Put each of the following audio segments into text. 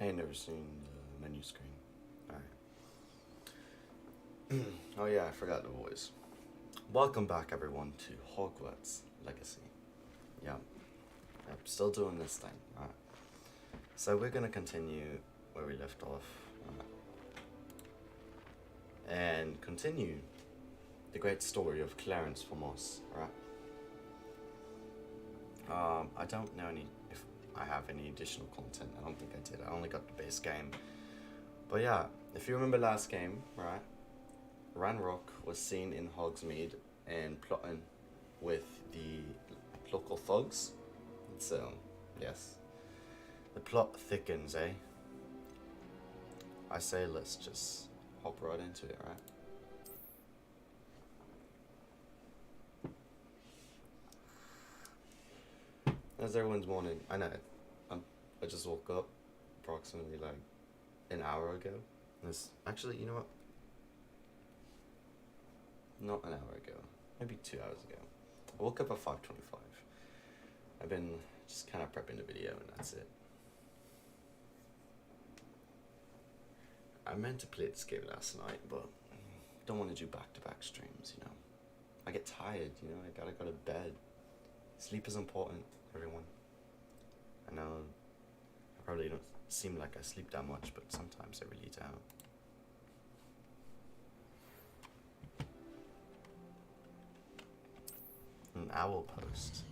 I ain't never seen the menu screen. Alright. Oh yeah, I forgot the voice. Welcome back everyone to Hogwarts Legacy. Yeah. I'm still doing this thing. Alright. So we're gonna continue where we left off. And continue the great story of Clarence Formos, right? I don't know if I have any additional content. I don't think I did. I only got the base game. But yeah, if you remember last game, right? Ranrock was seen in Hogsmeade and plotting with the local thugs. So, yes. The plot thickens, eh? I say let's just hop right into it, right? How's everyone's morning? I know, I just woke up approximately like an hour ago. Actually, you know what? Not an hour ago, maybe 2 hours ago. I woke up at 5:25. I've been just kind of prepping the video and that's it. I meant to play this game last night, but don't want to do back-to-back streams, you know. I get tired, you know, I gotta go to bed. Sleep is important, everyone. I know I probably don't seem like I sleep that much, but sometimes I really don't. An owl post.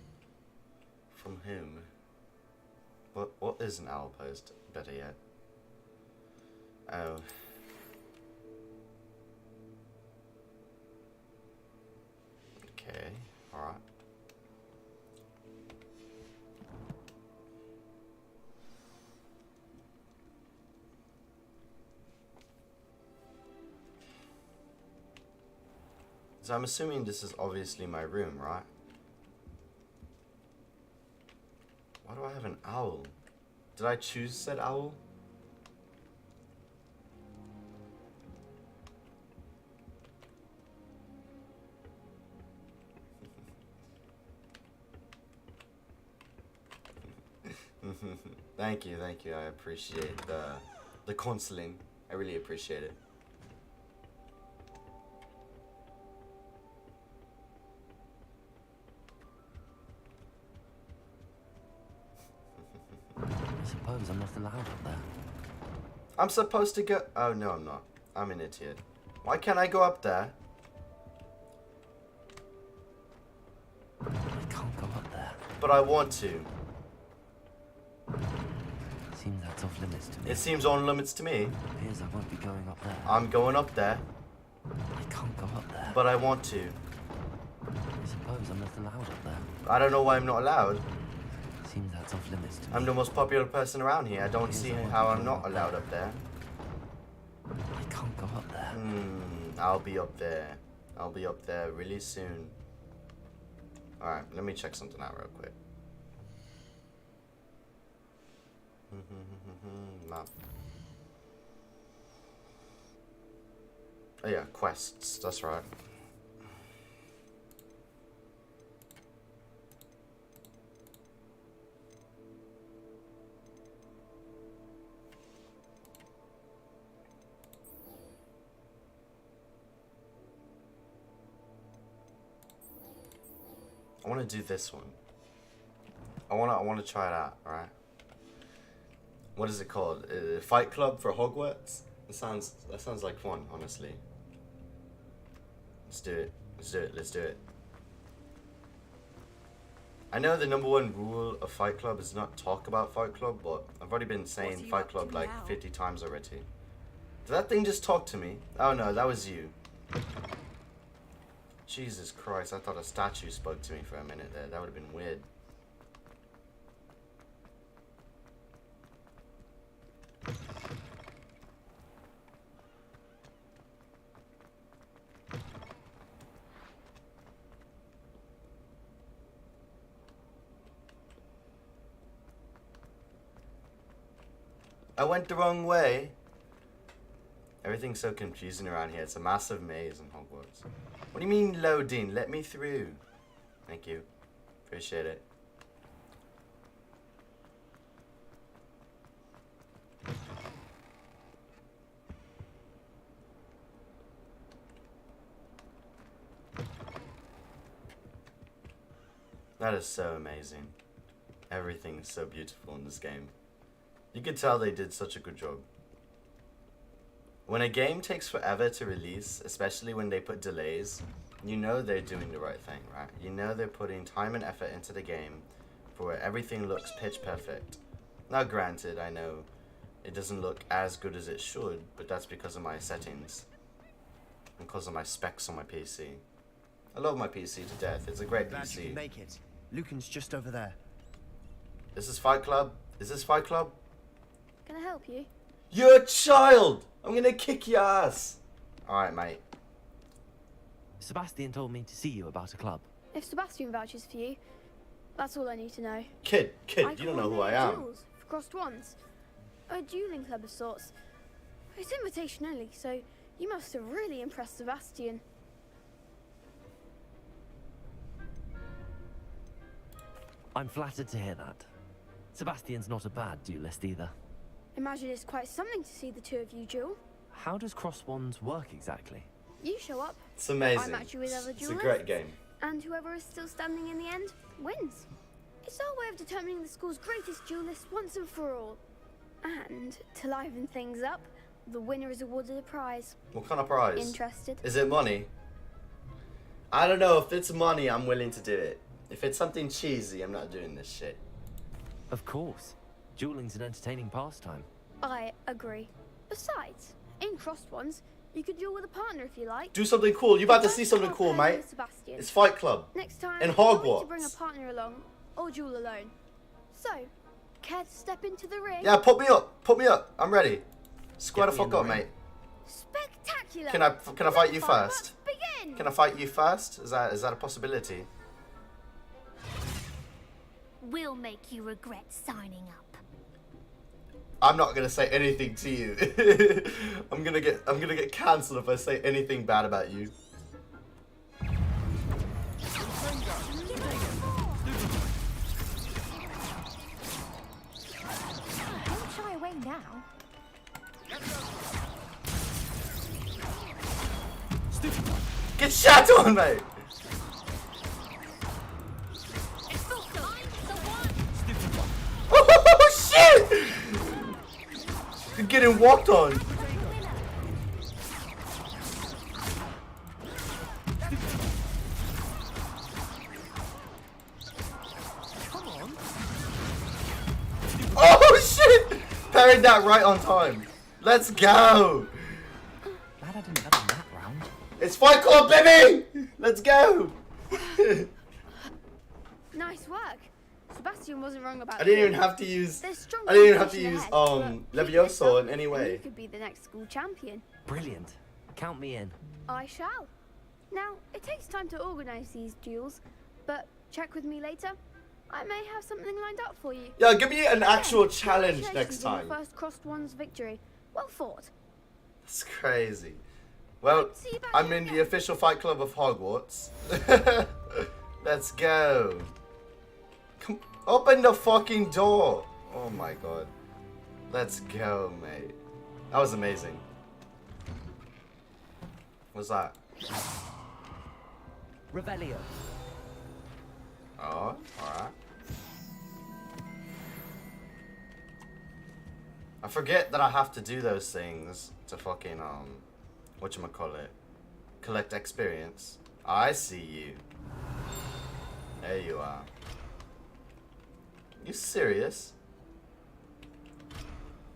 From whom? What is an owl post? Better yet. Oh. Okay, alright. So I'm assuming this is obviously my room, right? Why do I have an owl? Did I choose said owl? Thank you. I appreciate the counseling. I really appreciate it. I suppose I'm not allowed up there. I'm supposed to go. Oh no, I'm not. I'm an idiot. Why can't I go up there? I can't go up there. But I want to. Seems that's off limits to me. It seems on limits to me. It appears I won't be going up there. I'm going up there. I can't go up there. But I want to. I suppose I'm not allowed up there. I don't know why I'm not allowed. Seems that's off limits to me. I'm the most popular person around here. I don't see how I'm not allowed up there. I can't go up there. I'll be up there. I'll be up there really soon. Alright, let me check something out real quick. Map. Oh yeah, quests, that's right. I want to do this one. I want to try it out, alright? What is it called? Fight Club for Hogwarts? That sounds like fun, honestly. Let's do it. Let's do it. I know the #1 rule of Fight Club is not talk about Fight Club, but I've already been saying Fight Club like 50 times already. Did that thing just talk to me? Oh no, that was you. Jesus Christ, I thought a statue spoke to me for a minute there. That would have been weird. I went the wrong way. Everything's so confusing around here. It's a massive maze in Hogwarts. What do you mean loading? Let me through. Thank you. Appreciate it. That is so amazing. Everything is so beautiful in this game. You could tell they did such a good job. When a game takes forever to release, especially when they put delays, you know they're doing the right thing, right? You know they're putting time and effort into the game for where everything looks pitch perfect. Now granted, I know it doesn't look as good as it should, but that's because of my settings. And because of my specs on my PC. I love my PC to death. It's a great Glad you PC. can make it. Lucan's just over there. This is Fight Club? Is this Fight Club? Can I help you? You're a child! I'm gonna kick your ass! Alright, mate. Sebastian told me to see you about a club. If Sebastian vouches for you, that's all I need to know. Kid, you don't know who I am. Duels for crossed ones. A dueling club of sorts. It's invitation only, so you must have really impressed Sebastian. I'm flattered to hear that. Sebastian's not a bad duelist either. Imagine it's quite something to see the two of you duel. How does cross wands work exactly? You show up, It's amazing. I match you with other It's a duelists. great game. And whoever is still standing in the end wins. It's our way of determining the school's greatest duelist once and for all. And to liven things up, the winner is awarded a prize. What kind of prize? Interested? Is it money? I don't know. If it's money, I'm willing to do it. If it's something cheesy, I'm not doing this shit. Of course. Dueling's an entertaining pastime. I agree. Besides, in crossed ones, you could duel with a partner if you like. Do something cool. You're about to see something cool, Partner mate. with Sebastian. It's Fight Club. Next time, in you'll need to Hogwarts. bring a partner along or duel alone. So, care to step into the ring? Yeah, put me up. Put me up. I'm ready. Square the Get me in fuck the up, ring. mate. Spectacular! Can I fight you Let the fun first? begin! Can I fight you first? Is that a possibility? We'll make you regret signing up. I'm not gonna say anything to you. I'm gonna get cancelled if I say anything bad about you. Don't shy away now. Get shot on, mate. Oh shit! You're getting walked on. Oh shit! Parried that right on time. Let's go. Glad I didn't have that round. It's Fight Club, baby. Let's go. Nice work. Sebastian wasn't wrong about I didn't you. even have to use. There's strong I didn't even have to competition use ahead, but keep this Levioso up in any and way. You could be the next school champion. Brilliant. Count me in. I shall. Now, it takes time to organise these duels, but check with me later. I may have something lined up for you. Yeah, give me an actual Again, challenge next congratulations on time. your first crossed ones victory. Well fought. That's crazy. Well, See you back I'm here in the again. official Fight Club of Hogwarts. Let's go. Come, open the fucking door. Oh my god. Let's go, mate. That was amazing. What's that? Revelio. Oh, alright. I forget that I have to do those things to fucking, whatchamacallit, collect experience. I see you. There you are. You serious?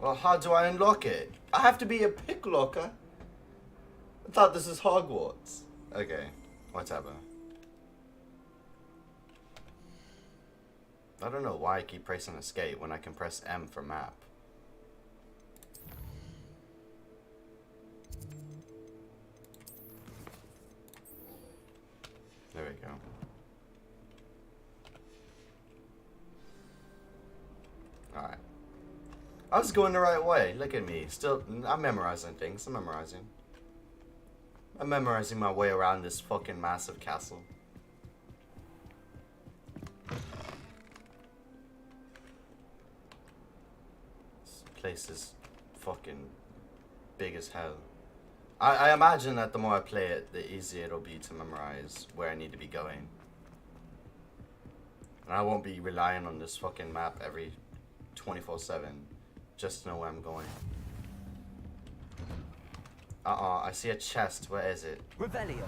Well, how do I unlock it? I have to be a picklocker? I thought this is Hogwarts. Okay, whatever. I don't know why I keep pressing escape when I can press M for map. There we go. Alright. I was going the right way. Look at me. Still, I'm memorizing things. I'm memorizing. I'm memorizing my way around this fucking massive castle. This place is fucking big as hell. I imagine that the more I play it, the easier it'll be to memorize where I need to be going. And I won't be relying on this fucking map every 24/7 just to know where I'm going. I see a chest. Where is it? Revelio.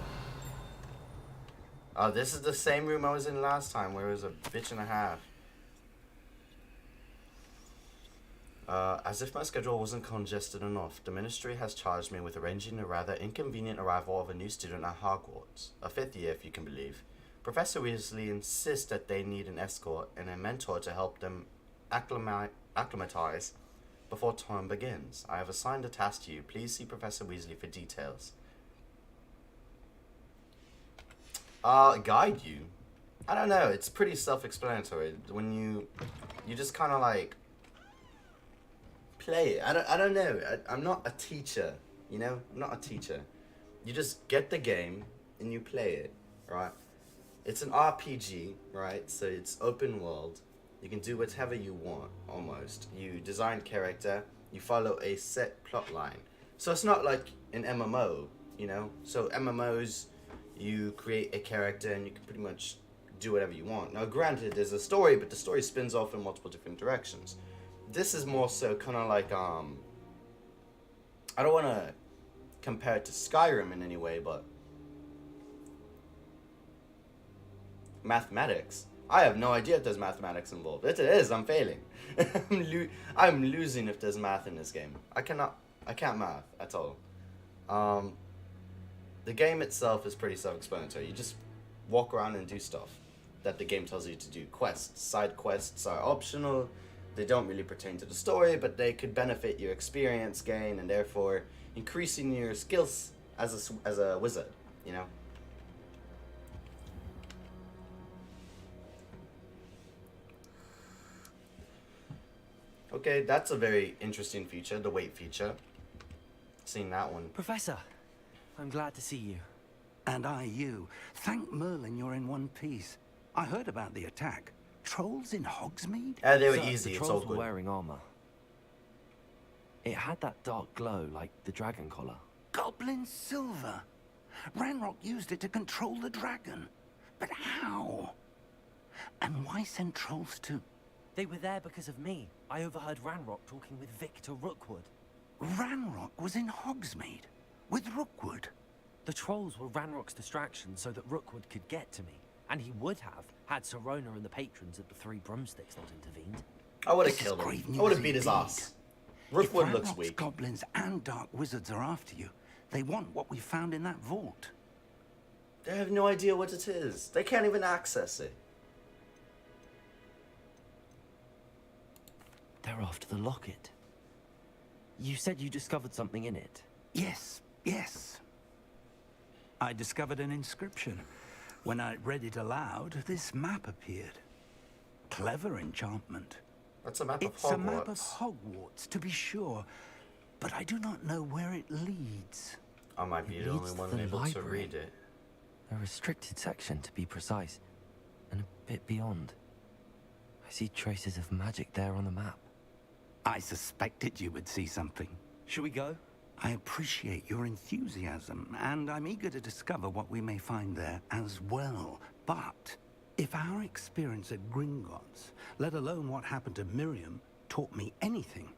Oh, this is the same room I was in last time where it was a bitch and a half. As if my schedule wasn't congested enough, the ministry has charged me with arranging a rather inconvenient arrival of a new student at Hogwarts, a 5th year if you can believe. Professor Weasley insists that they need an escort and a mentor to help them acclimatize before term begins. I have assigned a task to you. Please see Professor Weasley for details. Guide you? I don't know. It's pretty self-explanatory. When you just kind of like play it. I don't know. I'm not a teacher, you know? I'm not a teacher. You just get the game and you play it, right? It's an RPG, right? So it's open world. You can do whatever you want, almost. You design character. You follow a set plot line. So it's not like an MMO, you know? So MMOs, you create a character and you can pretty much do whatever you want. Now, granted, there's a story, but the story spins off in multiple different directions. This is more so kind of like, I don't want to compare it to Skyrim in any way, but mathematics. I have no idea if there's mathematics involved. If it is, I'm failing. I'm losing if there's math in this game. I can't math at all. The game itself is pretty self-explanatory. You just walk around and do stuff that the game tells you to do. Quests. Side quests are optional. They don't really pertain to the story, but they could benefit your experience gain and therefore increasing your skills as a wizard, you know? Okay, that's a very interesting feature, the wait feature. Seen that one. Professor, I'm glad to see you. And I you. Thank Merlin you're in one piece. I heard about the attack. Trolls in Hogsmeade? They were Sir, easy, the it's all trolls were good. wearing armor. It had that dark glow like the dragon collar. Goblin silver. Ranrock used it to control the dragon. But how? And why send trolls to... They were there because of me. I overheard Ranrock talking with Victor Rookwood. Ranrock was in Hogsmeade? With Rookwood? The trolls were Ranrock's distraction so that Rookwood could get to me. And he would have, had Serona and the patrons at the Three Broomsticks not intervened. I would have This is killed him. grave I would have news beat his indeed. ass. Rookwood If looks Ranrock's weak. goblins and dark wizards are after you, they want what we found in that vault. They have no idea what it is. They can't even access it. They're after the locket. You said you discovered something in it. Yes, yes. I discovered an inscription. When I read it aloud, this map appeared. Clever enchantment. That's a map It's of Hogwarts. a map of Hogwarts, to be sure, but I do not know where it leads. I might be It the only leads to one the able to library. read it. A restricted section, to be precise, and a bit beyond. I see traces of magic there on the map. I suspected you would see something. Should we go? I appreciate your enthusiasm, and I'm eager to discover what we may find there as well. But if our experience at Gringotts, let alone what happened to Miriam, taught me anything,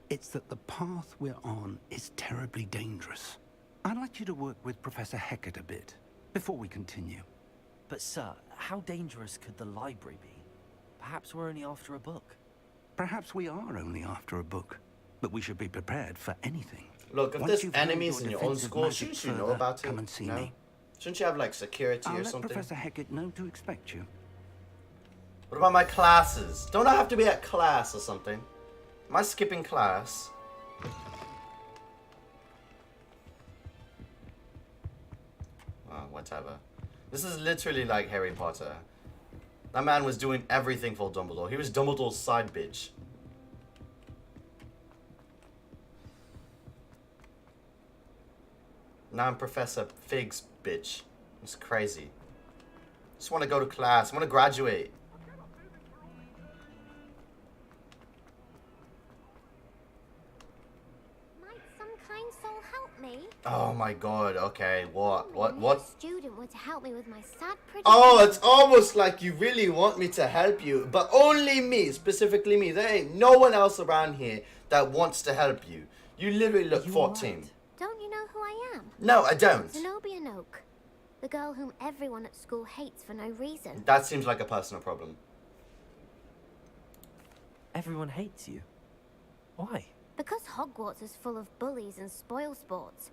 it's that the path we're on is terribly dangerous. I'd like you to work with Professor Hecat a bit, before we continue. But sir, how dangerous could the library be? Perhaps we're only after a book. Perhaps we are only after a book, but we should be prepared for anything. Look, if Once there's you've honed enemies your in your own defensive school, magic shouldn't you know further, about it? come and see No? me. Shouldn't you have like security I'll or let something? Professor Hecat know to expect you. What about my classes? Don't I have to be at class or something? Am I skipping class? Oh, whatever. This is literally like Harry Potter. That man was doing everything for Dumbledore. He was Dumbledore's side bitch. Now I'm Professor Fig's bitch. It's crazy. Just want to go to class. I want to graduate. Might some kind soul help me. Oh my god, okay, what? A new student were to help me with my sad pretty... Oh, it's almost like you really want me to help you, but only me, specifically me. There ain't no one else around here that wants to help you. You literally look 14. Right? Don't you know who I am? No, I don't. Zenobia Noak. The girl whom everyone at school hates for no reason. That seems like a personal problem. Everyone hates you. Why? Because Hogwarts is full of bullies and spoilsports.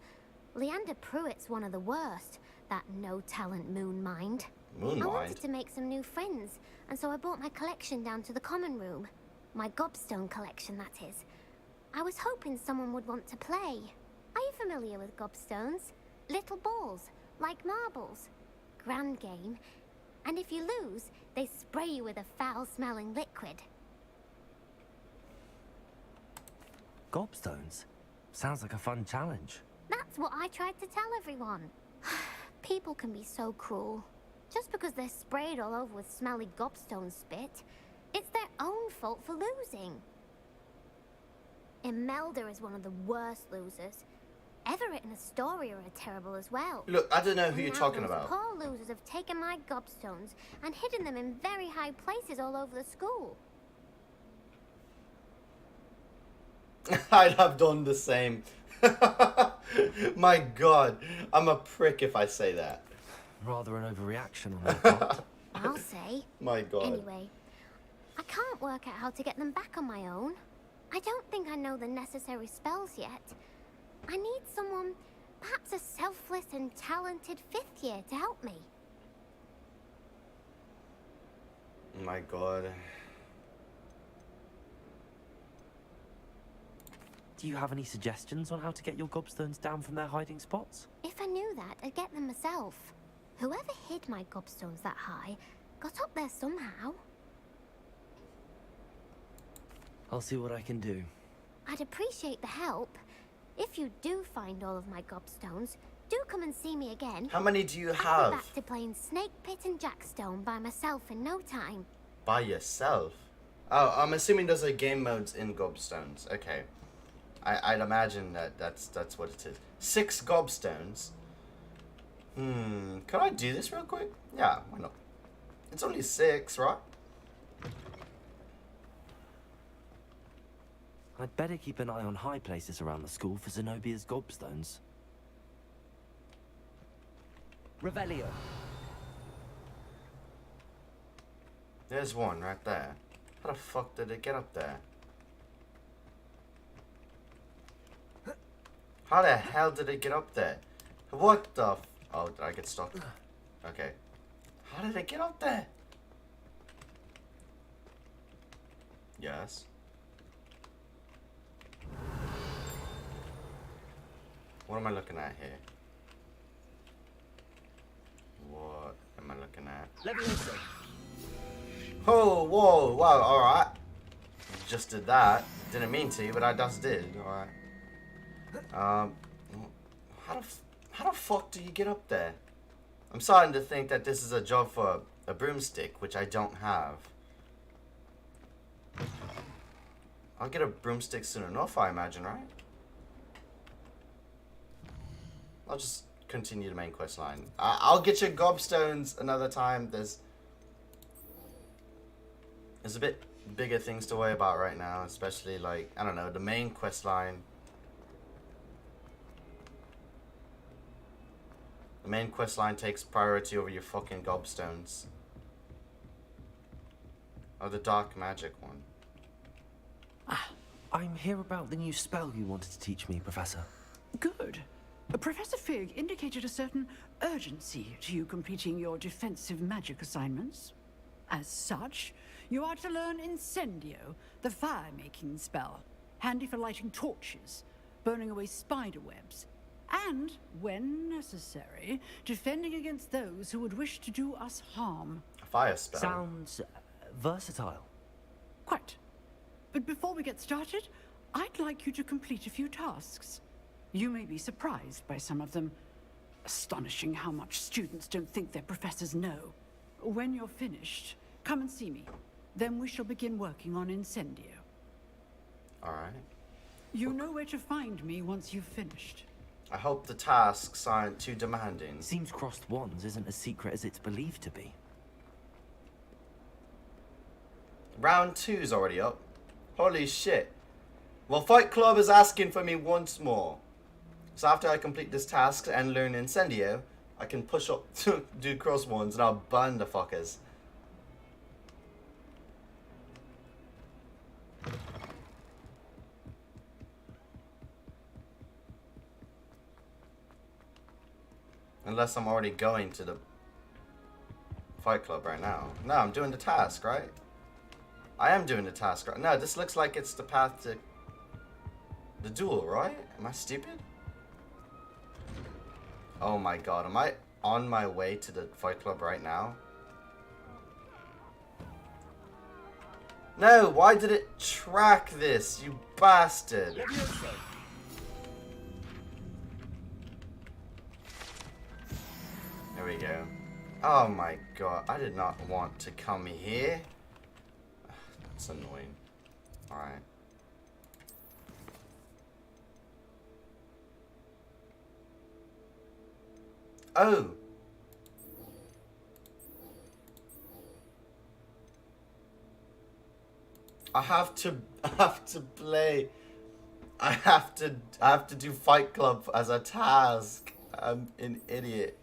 Leander Pruitt's one of the worst. That no-talent moon mind. Moon I mind? wanted to make some new friends, and so I brought my collection down to the common room. My gobstone collection, that is. I was hoping someone would want to play. Are you familiar with gobstones? Little balls, like marbles. Grand game. And if you lose, they spray you with a foul-smelling liquid. Gobstones? Sounds like a fun challenge. That's what I tried to tell everyone. People can be so cruel. Just because they're sprayed all over with smelly gobstone spit, it's their own fault for losing. Imelda is one of the worst losers. Everett and Astoria are terrible as well. Look, I don't know who And you're now talking those about. poor losers have taken my gobstones and hidden them in very high places all over the school. I'd have done the same. My god, I'm a prick if I say that. Rather an overreaction on their part. I'll say. My god. Anyway, I can't work out how to get them back on my own. I don't think I know the necessary spells yet. I need someone, perhaps a selfless and talented 5th year to help me. My god. Do you have any suggestions on how to get your gobstones down from their hiding spots? If I knew that, I'd get them myself. Whoever hid my gobstones that high got up there somehow. I'll see what I can do. I'd appreciate the help. If you do find all of my gobstones, do come and see me again. How many do you I'll be have? back to playing Snake Pit and Jackstone by myself in no time. By yourself? Oh, I'm assuming those are game modes in gobstones. Okay. I'd imagine that's what it is. 6 gobstones? Can I do this real quick? Yeah, why not? It's only 6, right? I'd better keep an eye on high places around the school for Zenobia's gobstones. Revelio. There's one right there. How the fuck did it get up there? How the hell did it get up there? What the f... Oh, did I get stuck? Okay. How did it get up there? Yes. What am I looking at here? What am I looking at? Levioso. Oh, whoa, wow, alright. Just did that. Didn't mean to, but I just did. Alright. How the fuck do you get up there? I'm starting to think that this is a job for a broomstick, which I don't have. I'll get a broomstick soon enough, I imagine, right? I'll just continue the main quest line. I'll get your gobstones another time. There's a bit bigger things to worry about right now, especially like, I don't know, the main quest line. The main quest line takes priority over your fucking gobstones. Oh, the dark magic one. I'm here about the new spell you wanted to teach me, Professor. Good. Professor Fig indicated a certain urgency to you completing your defensive magic assignments. As such, you are to learn Incendio, the fire-making spell, handy for lighting torches, burning away spider webs, and, when necessary, defending against those who would wish to do us harm. A fire spell. Sounds versatile. Quite. But before we get started, I'd like you to complete a few tasks. You may be surprised by some of them. Astonishing how much students don't think their professors know. When you're finished, come and see me. Then we shall begin working on Incendio. Alright. You know where to find me once you've finished. I hope the tasks aren't too demanding. Seems crossed wands isn't as secret as it's believed to be. Round 2's already up. Holy shit. Well, Fight Club is asking for me once more. So after I complete this task and learn Incendio, I can push up to do cross ones and I'll burn the fuckers. Unless I'm already going to the Fight Club right now. No, I'm doing the task, right? I am doing the task, right? No, this looks like it's the path to the duel, right? Am I stupid? Oh my god, am I on my way to the Fight Club right now? No, why did it track this, you bastard? There we go. Oh my god, I did not want to come here. That's annoying. Alright. Oh! I have to play. I have to do Fight Club as a task. I'm an idiot.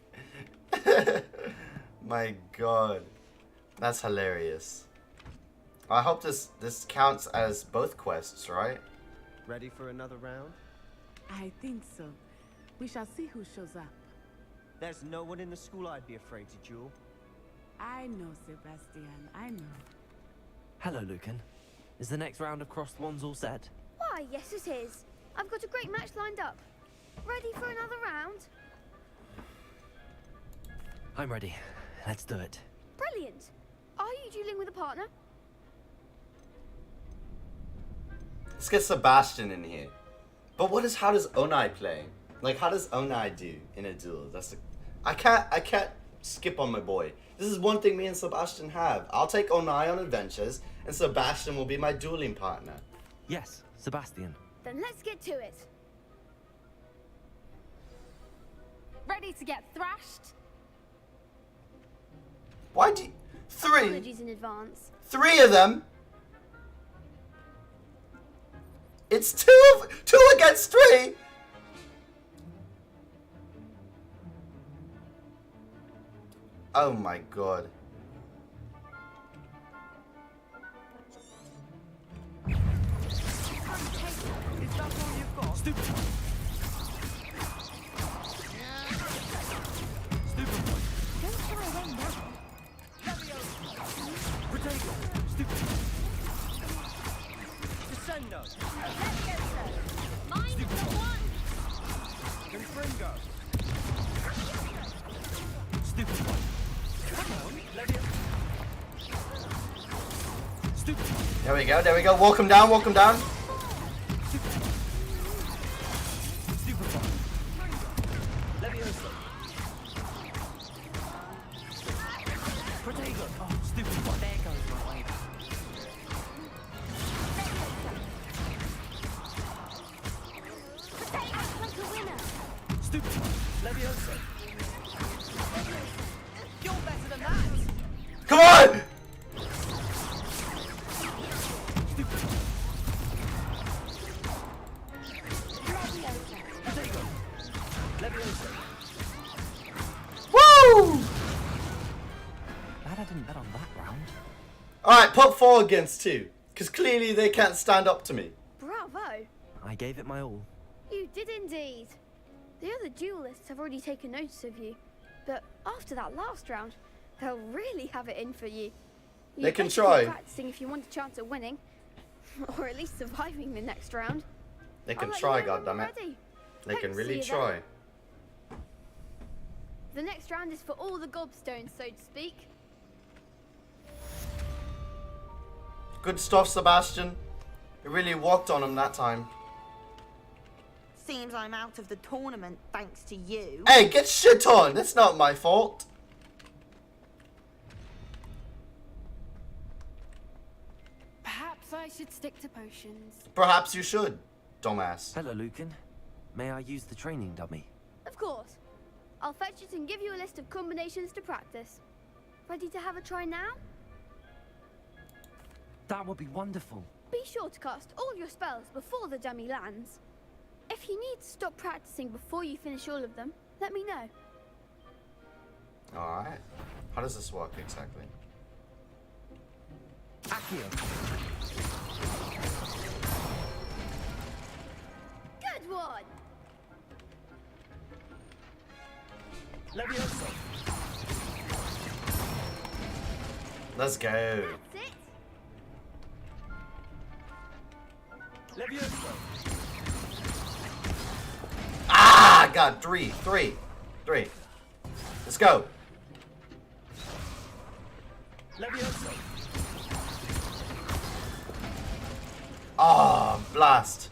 My god. That's hilarious. I hope this counts as both quests, right? Ready for another round? I think so. We shall see who shows up. There's no one in the school I'd be afraid to duel. I know, Sebastian. I know. Hello, Lucan. Is the next round of crossed wands all set? Why, yes it is. I've got a great match lined up. Ready for another round? I'm ready. Let's do it. Brilliant. Are you dueling with a partner? Let's get Sebastian in here. But how does Onai play? Like, how does Onai do in a duel? I can't skip on my boy. This is one thing me and Sebastian have. I'll take Onai on adventures, and Sebastian will be my dueling partner. Yes, Sebastian. Then let's get to it. Ready to get thrashed? Why do you... Three? Apologies in advance. 3 of them? It's two against 3? Oh my god. Is that all you've got? Stupid. Stupid boy. Don't shy away now. Potato. Stupid. Descendo. Mind the one. Confringo. Stupid boy. Come on, let it. Stupid. There we go. Walk him down. Stupid boy. Levioso. Potato. Oh, stupid boy. There goes my way. Like a winner. Stupid boy. Levioso. You're better than that. Come on! Potato. Levioso. Woo! Glad I didn't bet on that round. Alright, put 4 against 2. Because clearly they can't stand up to me. Bravo. I gave it my all. You did indeed. The other duelists have already taken notice of you. But after that last round, they'll really have it in for you. They can better keep try. practicing if you want a chance at winning. Or at least surviving the next round. They can I'll let try, you know when we're goddammit. ready. They Hope can to really see you try. then. The next round is for all the gobstones, so to speak. Good stuff, Sebastian. You really walked on him that time. Seems I'm out of the tournament thanks to you. Hey, get shit on! That's not my fault. Perhaps I should stick to potions. Perhaps you should, dumbass. Hello, Lucan. May I use the training dummy? Of course. I'll fetch it and give you a list of combinations to practice. Ready to have a try now? That would be wonderful. Be sure to cast all your spells before the dummy lands. If you need to stop practicing before you finish all of them, let me know. Alright. How does this work exactly? Accio. Good one! Levioso. Let's go. That's it! Levioso. Ah, God, three. Let's go. Levioso. Oh, blast.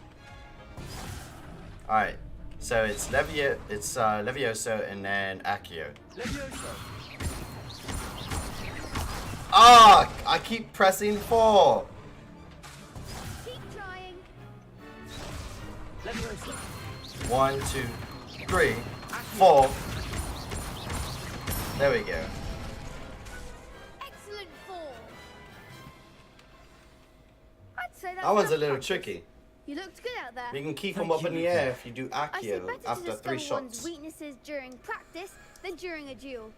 Alright. So it's Levioso and then Accio. Levioso. Ah, I keep pressing 4. Keep trying. Levioso. 1, 2, 3, 4. There we go. Excellent form. I'd say that's That one's a enough little practice. tricky. You looked good out there. You can keep them Thank up in you, the air Luca. if you do I say Accio better to after 3 discover one's shots. weaknesses during practice than during a duel.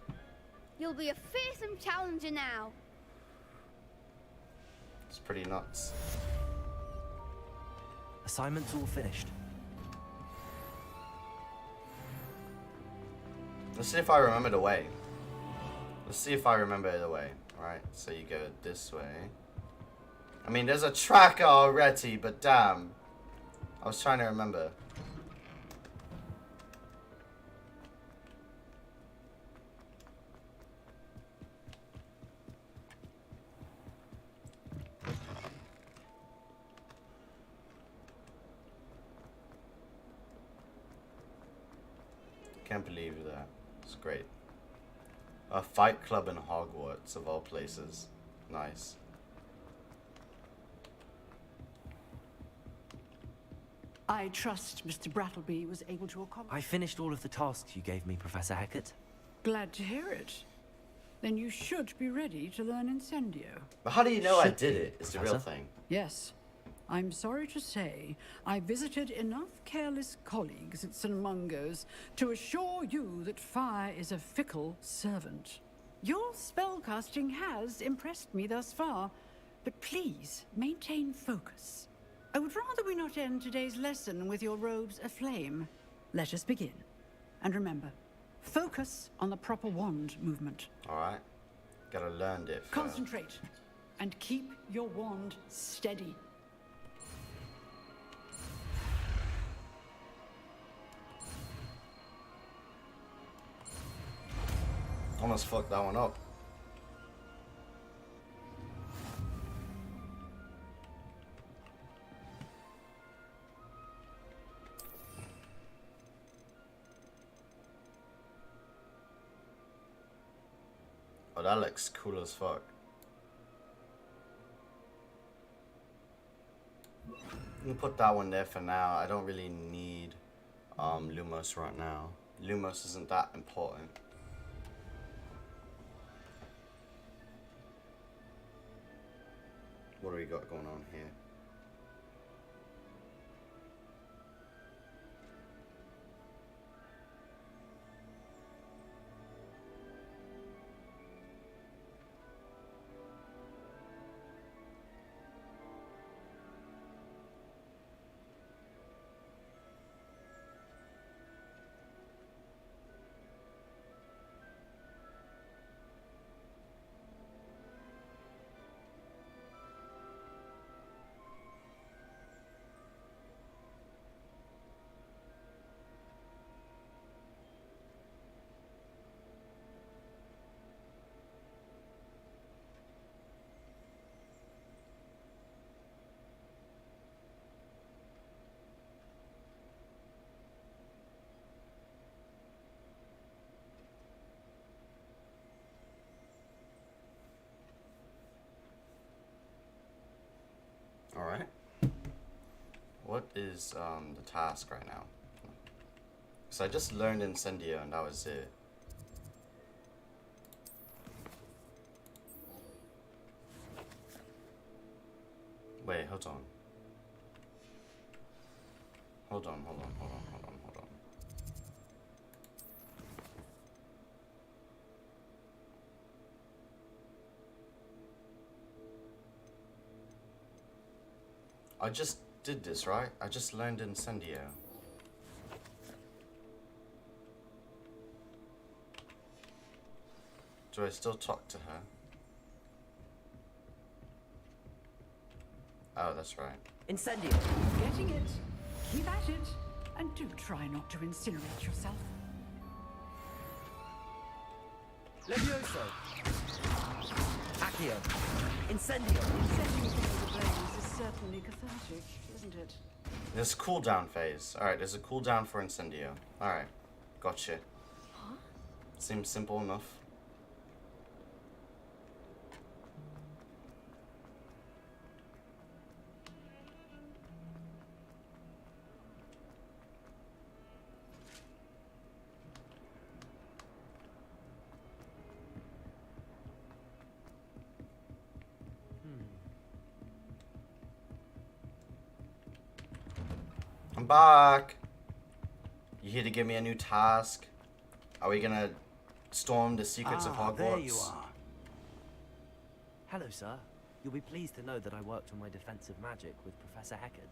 You'll be a fearsome challenger now. It's pretty nuts. Assignment's all finished. Let's see if I remember the way. Alright, so you go this way. I mean, there's a tracker already, but damn. I was trying to remember. Can't believe that. It's great. A fight club in Hogwarts, of all places. Nice. I trust Mr. Brattleby was able to accomplish. I finished all of the tasks you gave me, Professor Hecat. Glad to hear it. Then you should be ready to learn Incendio. But how do you know I Should did be, it? Is the real Professor. thing. Yes. I'm sorry to say, I visited enough careless colleagues at St. Mungo's to assure you that fire is a fickle servant. Your spellcasting has impressed me thus far, but please maintain focus. I would rather we not end today's lesson with your robes aflame. Let us begin. And remember, focus on the proper wand movement. Alright. Gotta learn it first. Concentrate and keep your wand steady. Almost fucked that one up. Oh, that looks cool as fuck. I'm gonna put that one there for now. I don't really need Lumos right now. Lumos isn't that important. What do we got going on here? Alright. What is the task right now? Because I just learned Incendio and that was it. Wait, hold on. Hold on. I just did this, right? I just learned Incendio. Do I still talk to her? Oh, that's right. Incendio! Getting it. Keep at it. And do try not to incinerate yourself. Levioso! Accio! Incendio! Setting things ablaze is certainly cathartic, isn't it? There's a cooldown phase. Alright, there's a cooldown for Incendio. Alright, gotcha. Huh? Seems simple enough. I'm back. You here to give me a new task? Are we gonna storm the secrets of Hogwarts? There you are. Hello, sir. You'll be pleased to know that I worked on my defensive magic with Professor Heckard.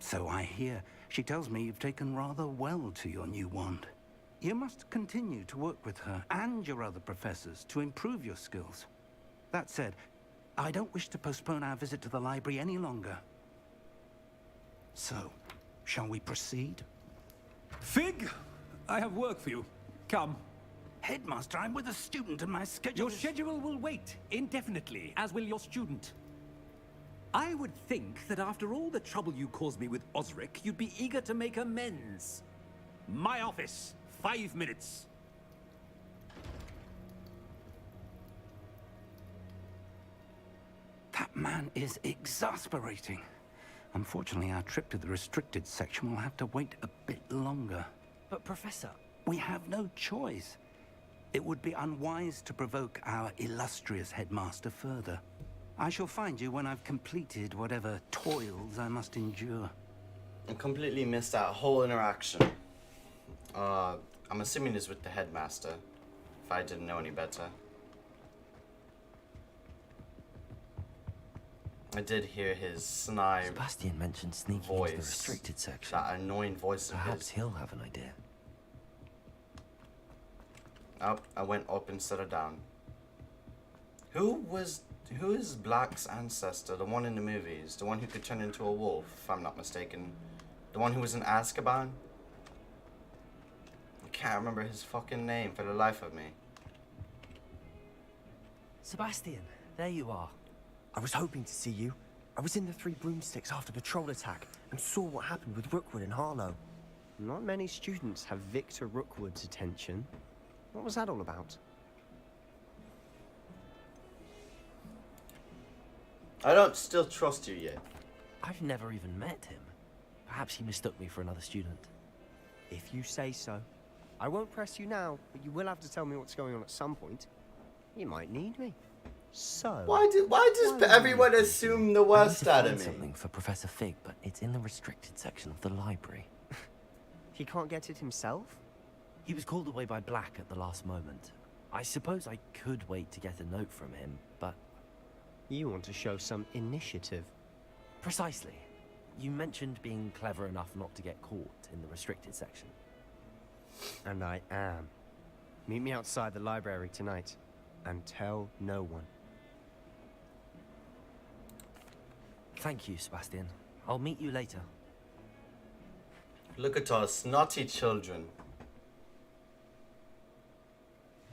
So I hear. She tells me you've taken rather well to your new wand. You must continue to work with her and your other professors to improve your skills. That said, I don't wish to postpone our visit to the library any longer. So, shall we proceed? Fig, I have work for you. Come. Headmaster, I'm with a student and my schedule Your schedule will wait indefinitely, as will your student. I would think that after all the trouble you caused me with Osric, you'd be eager to make amends. My office, 5 minutes. That man is exasperating. Unfortunately, our trip to the restricted section will have to wait a bit longer. But, Professor... We have no choice. It would be unwise to provoke our illustrious headmaster further. I shall find you when I've completed whatever toils I must endure. I completely missed that whole interaction. I'm assuming it's with the headmaster, if I didn't know any better. I did hear his snide Sebastian mentioned sneaking voice. into the restricted section. That annoying voice of Perhaps his. he'll have an idea. Up, I went up instead of down. Who is Black's ancestor? The one in the movies, the one who could turn into a wolf, if I'm not mistaken. The one who was in Azkaban. I can't remember his fucking name for the life of me. Sebastian, there you are. I was hoping to see you. I was in the Three Broomsticks after the troll attack and saw what happened with Rookwood and Harlow. Not many students have Victor Rookwood's attention. What was that all about? I don't still trust you yet. I've never even met him. Perhaps he mistook me for another student. If you say so. I won't press you now, but you will have to tell me what's going on at some point. You might need me. So... Why does everyone assume the worst out of me? Something for Professor Fig, but it's in the restricted section of the library. He can't get it himself? He was called away by Black at the last moment. I suppose I could wait to get a note from him, but... You want to show some initiative. Precisely. You mentioned being clever enough not to get caught in the restricted section. And I am. Meet me outside the library tonight, and tell no one. Thank you, Sebastian. I'll meet you later. Look at us, naughty children.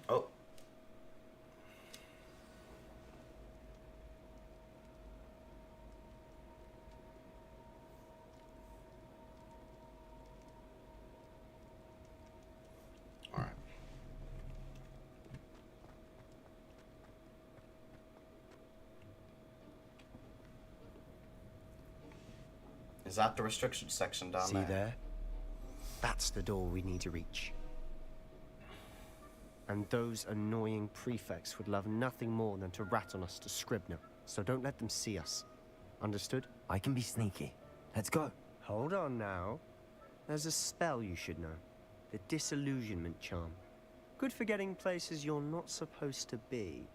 Oh. Alright. Is that the restriction section down there? See there? That's the door we need to reach. And those annoying prefects would love nothing more than to rat on us to Scribner, so don't let them see us. Understood? I can be sneaky. Let's go. Hold on now. There's a spell you should know. The Disillusionment Charm. Good for getting places you're not supposed to be.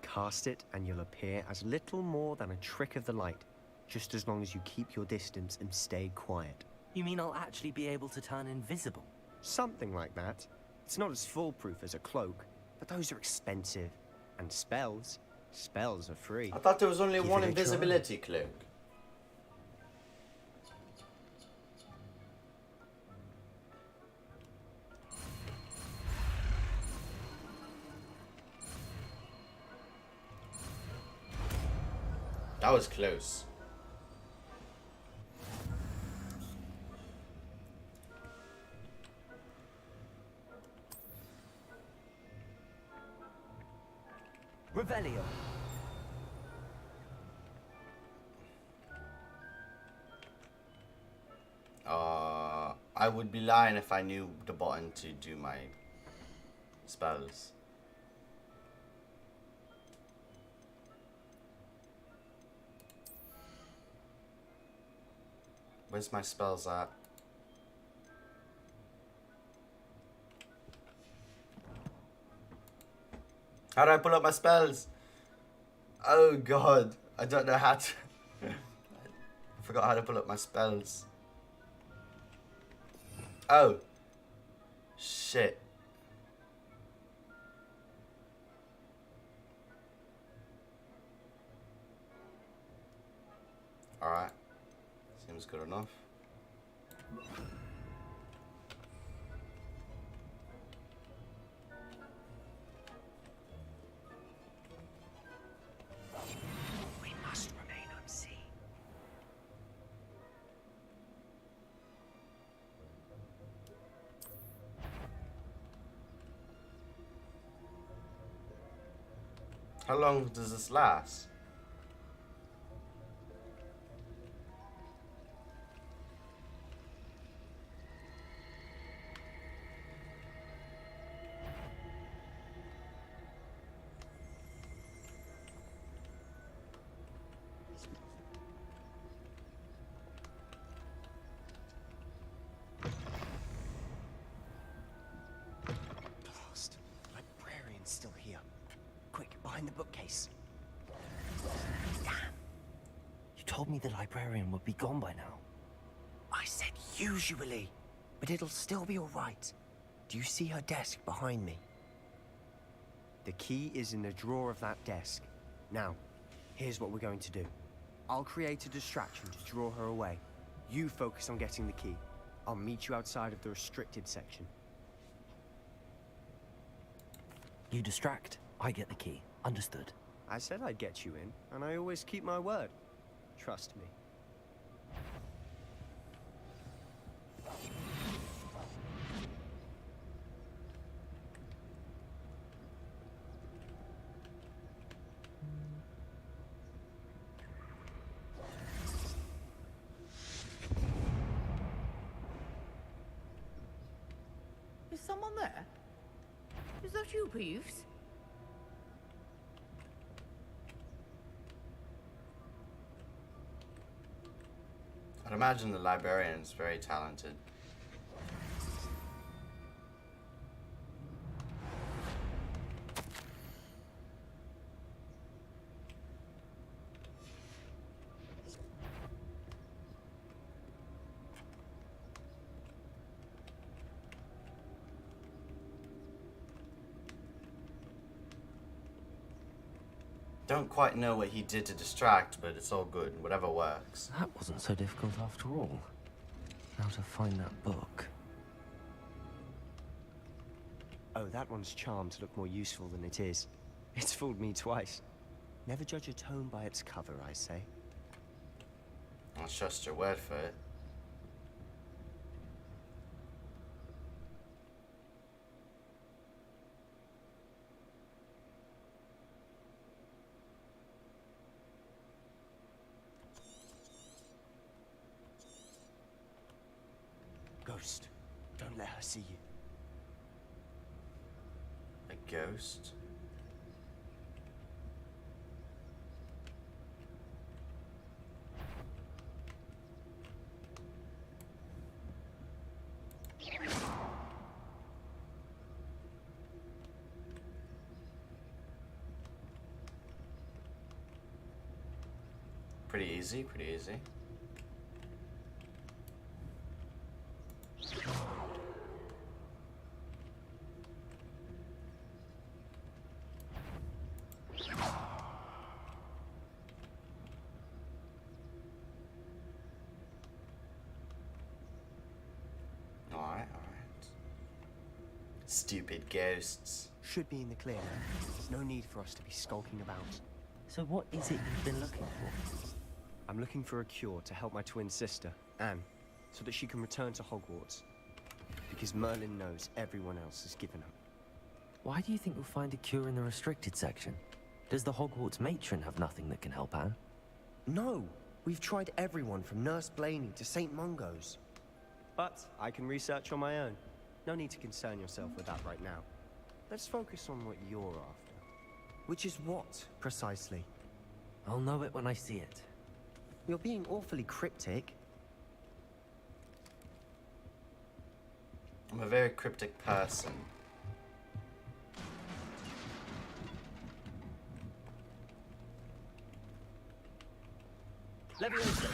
Cast it and you'll appear as little more than a trick of the light, just as long as you keep your distance and stay quiet. You mean I'll actually be able to turn invisible? Something like that. It's not as foolproof as a cloak, but those are expensive. And spells are free. I thought there was only Give one it a try. invisibility cloak. That was close. Revelio. I would be lying if I knew the button to do my spells. Where's my spells at? How do I pull up my spells? Oh god, I don't know how to. I forgot how to pull up my spells. Oh. Shit. Alright. Seems good enough. We must remain unseen. How long does this last? Blast. Librarian's still here. Quick, behind the bookcase. Damn. You told me the librarian would be gone by now. I said usually, but it'll still be all right. Do you see her desk behind me? The key is in the drawer of that desk. Now, here's what we're going to do. I'll create a distraction to draw her away. You focus on getting the key. I'll meet you outside of the restricted section. You distract, I get the key. Understood. I said I'd get you in, and I always keep my word. Trust me. Is someone there? Is that you, Peeves? I'd imagine the librarian's very talented. Don't quite know what he did to distract, but it's all good. Whatever works. That wasn't so difficult after all. Now to find that book. Oh, that one's charmed to look more useful than it is. It's fooled me twice. Never judge a tome by its cover, I say. I'll trust your word for it. Ghost, Don't let her see you. A ghost? Pretty easy, pretty easy. Alright. Stupid ghosts. Should be in the clear now. There's no need for us to be skulking about. So what is it you've been looking for? I'm looking for a cure to help my twin sister, Anne, so that she can return to Hogwarts. Because Merlin knows everyone else has given up. Why do you think we'll find a cure in the restricted section? Does the Hogwarts matron have nothing that can help Anne? No! We've tried everyone from Nurse Blaney to St. Mungo's. But I can research on my own. No need to concern yourself with that right now. Let's focus on what you're after. Which is what, precisely? I'll know it when I see it. You're being awfully cryptic. I'm a very cryptic person. Leviosa!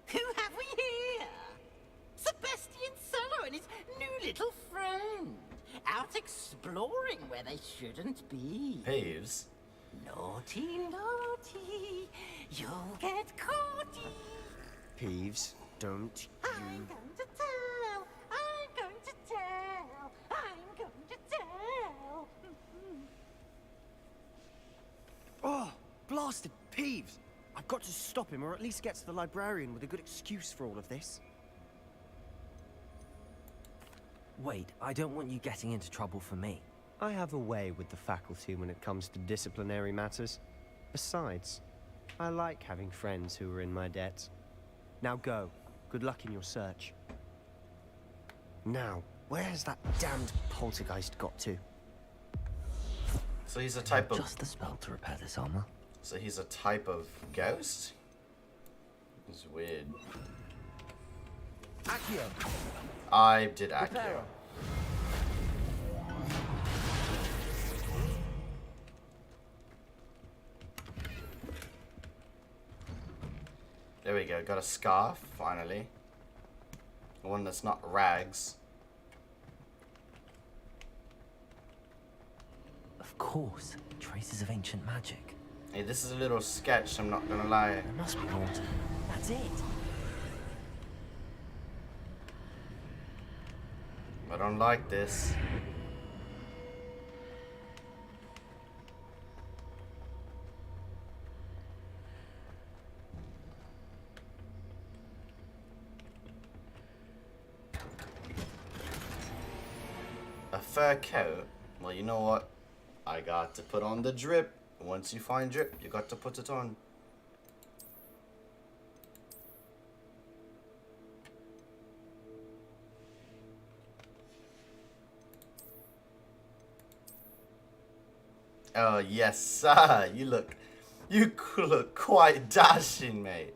Who have we here? Sebastian Solo and his new little friend. Out exploring where they shouldn't be. Peeves. Naughty, naughty. You'll get caughty. Peeves, don't I'm going to tell. I'm going to tell. I'm going to tell. Oh, blasted Peeves! I've got to stop him, or at least get to the librarian with a good excuse for all of this. Wait, I don't want you getting into trouble for me. I have a way with the faculty when it comes to disciplinary matters. Besides, I like having friends who are in my debt. Now go. Good luck in your search. Now, where has that damned poltergeist got to? So he's a type of... Just the spell to repair this armor. So he's a type of ghost? It's weird. Accio. I did Accio. Reparo. There we go, got a scarf, finally. One that's not rags. Of course, traces of ancient magic. Hey, this is a little sketch, I'm not gonna lie. There must be more to... That's it! I don't like this. A fur coat? Well, you know what? I got to put on the drip. Once you find drip, you got to put it on. Oh, yes, sir. You look quite dashing, mate.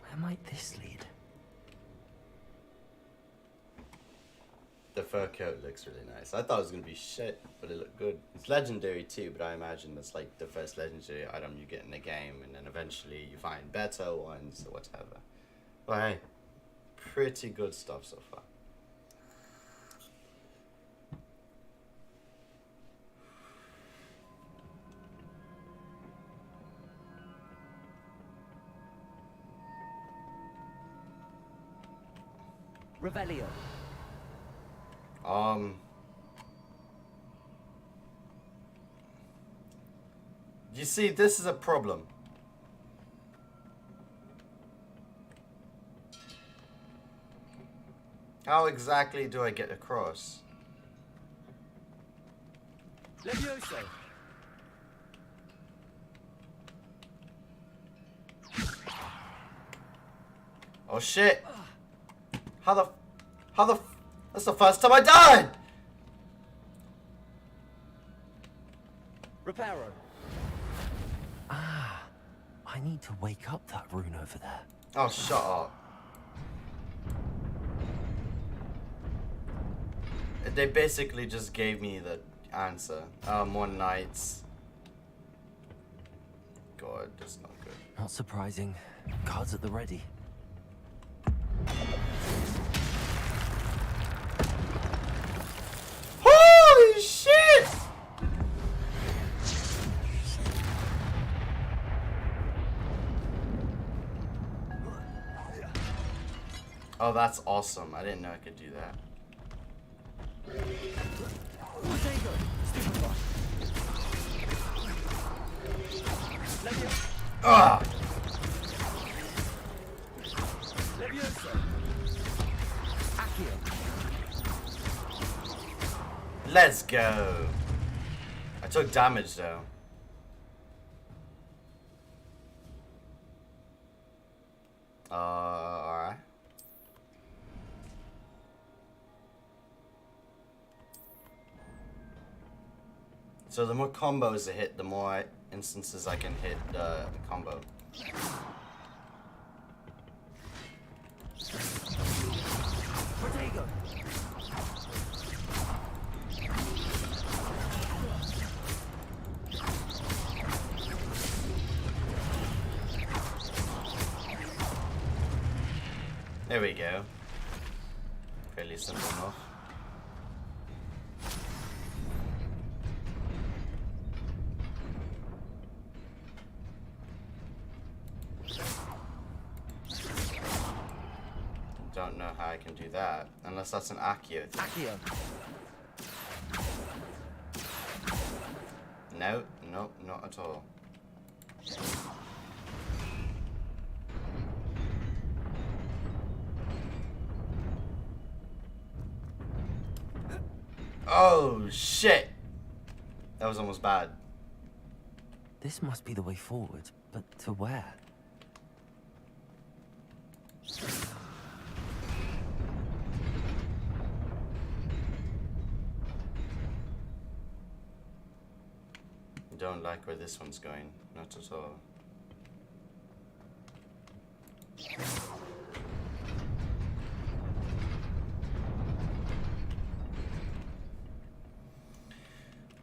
Where might this lead? The fur coat looks really nice. I thought it was going to be shit, but it looked good. It's legendary too, but I imagine that's like the first legendary item you get in the game, and then eventually you find better ones or whatever. But hey, pretty good stuff so far. Revelio. You see, this is a problem. How exactly do I get across? Levioso. Oh shit! How the... That's the first time I died! Reparo. Ah, I need to wake up that rune over there. Oh, shut up. They basically just gave me the answer. More knights. God, that's not good. Not surprising. Guards at the ready. Holy shit! Oh, that's awesome. I didn't know I could do that. Ah! Let's go. I took damage though. Alright. So the more combos I hit, the more instances I can hit the combo. Protego. There we go. Fairly simple enough. Don't know how I can do that, unless that's an Accio thing. Accio. No, nope, not at all. Oh shit! That was almost bad. This must be the way forward, but to where? Don't like where this one's going, not at all.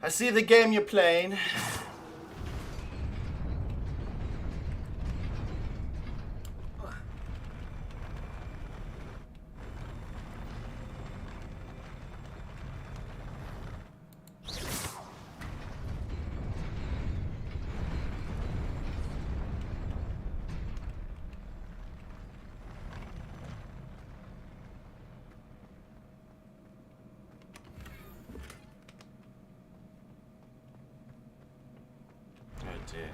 I see the game you're playing. Oh dear.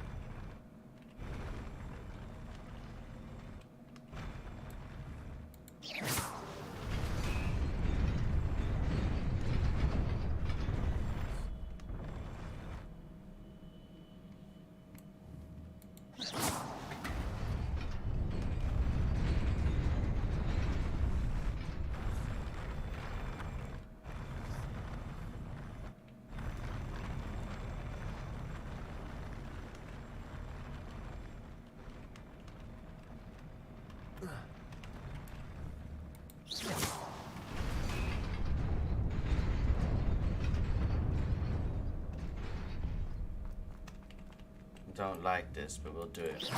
Don't like this, but we'll do it.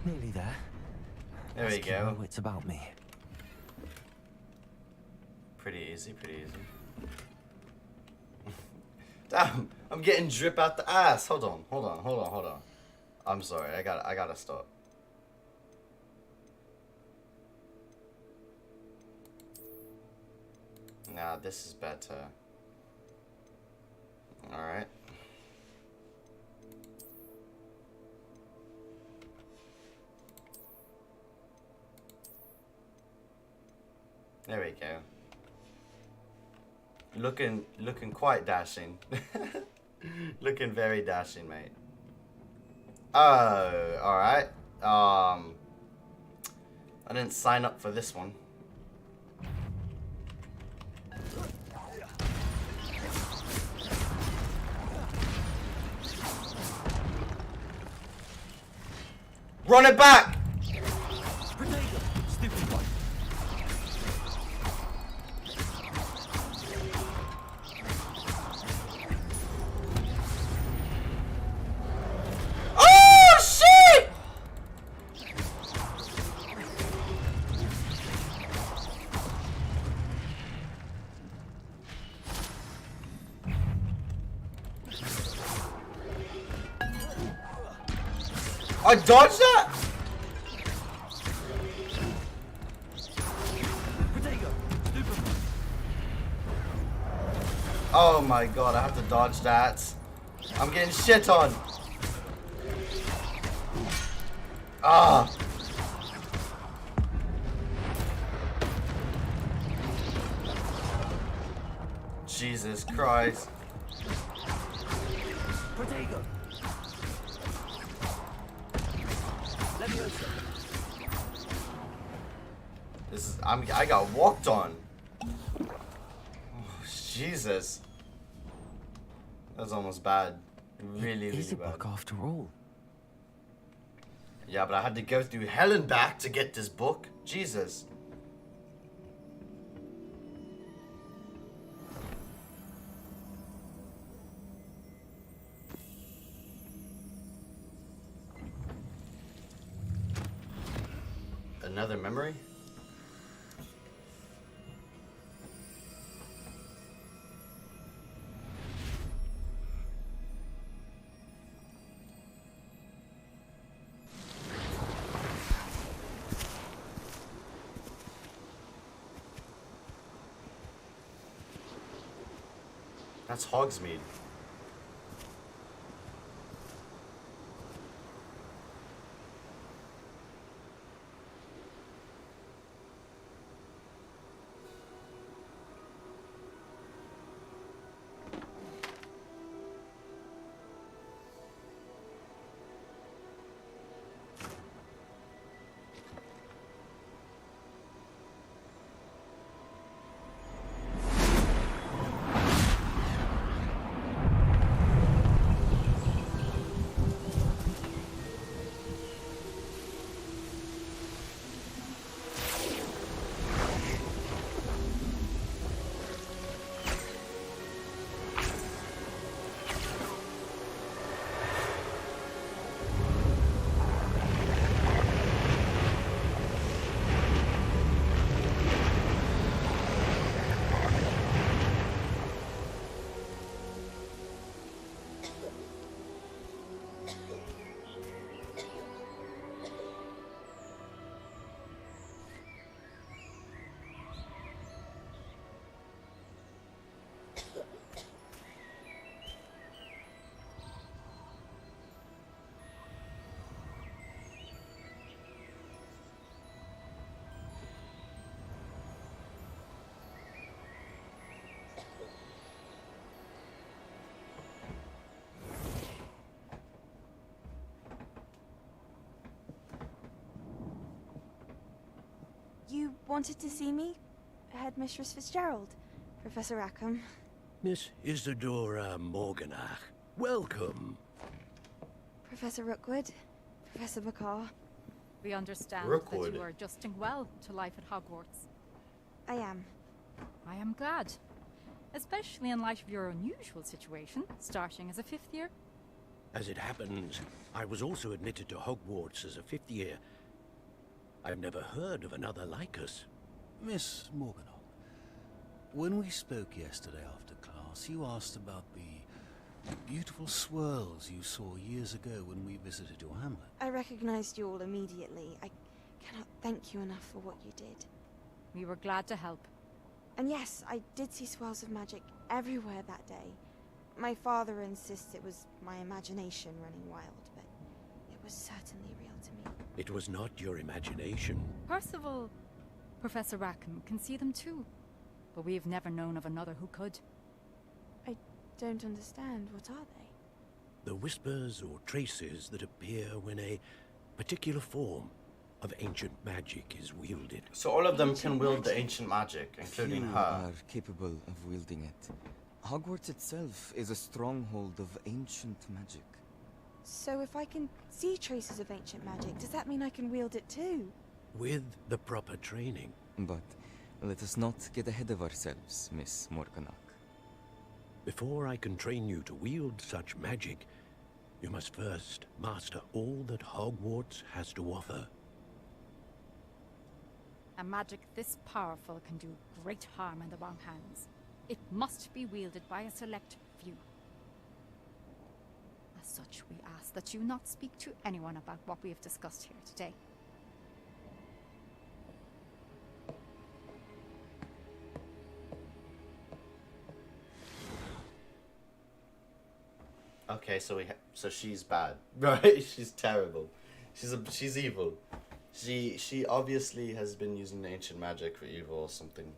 Nearly there. There we Let's keep go. my wits about me. Pretty easy, pretty easy. Damn, I'm getting drip out the ass. Hold on. I'm sorry, I gotta stop. Now this is better. Alright. There we go. Looking quite dashing. Looking very dashing, mate. Oh, alright. I didn't sign up for this one. Run it back! Stupid one. Oh shit! I dodged that? Oh my god, I have to dodge that. I'm getting shit on. Ah. Jesus Christ. Protego. Leviosa. This is I got walked on. Oh, Jesus. That's almost bad. Really, It is really a bad. book after all. Yeah, but I had to go through hell and back to get this book. Jesus. Another memory? That's Hogsmeade. You wanted to see me? Headmistress Fitzgerald? Professor Rackham? Miss Isadora Morganach, welcome. Professor Rookwood? Professor McCaw? We understand Rookwood. that you are adjusting well to life at Hogwarts. I am. I am glad. Especially in light of your unusual situation, starting as a 5th year. As it happens, I was also admitted to Hogwarts as a 5th year. I've never heard of another like us. Miss Morganach, when we spoke yesterday after class, you asked about the beautiful swirls you saw years ago when we visited your hamlet. I recognized you all immediately. I cannot thank you enough for what you did. We were glad to help. And yes, I did see swirls of magic everywhere that day. My father insists it was my imagination running wild, but it was certainly real to me. It was not your imagination. Percival, Professor Rackham can see them too, but we've never known of another who could. I don't understand. What are they? The whispers or traces that appear when a particular form of ancient magic is wielded. So all of them can wield the ancient magic, including Few her. are capable of wielding it. Hogwarts itself is a stronghold of ancient magic. So if I can see traces of ancient magic, does that mean I can wield it too? With the proper training. But let us not get ahead of ourselves, Miss Morganach. Before I can train you to wield such magic, you must first master all that Hogwarts has to offer. A magic this powerful can do great harm in the wrong hands. It must be wielded by a select few. As such, we ask that you not speak to anyone about what we have discussed here today. Okay, so so she's bad, right? She's terrible. She's evil. She obviously has been using ancient magic for evil or something.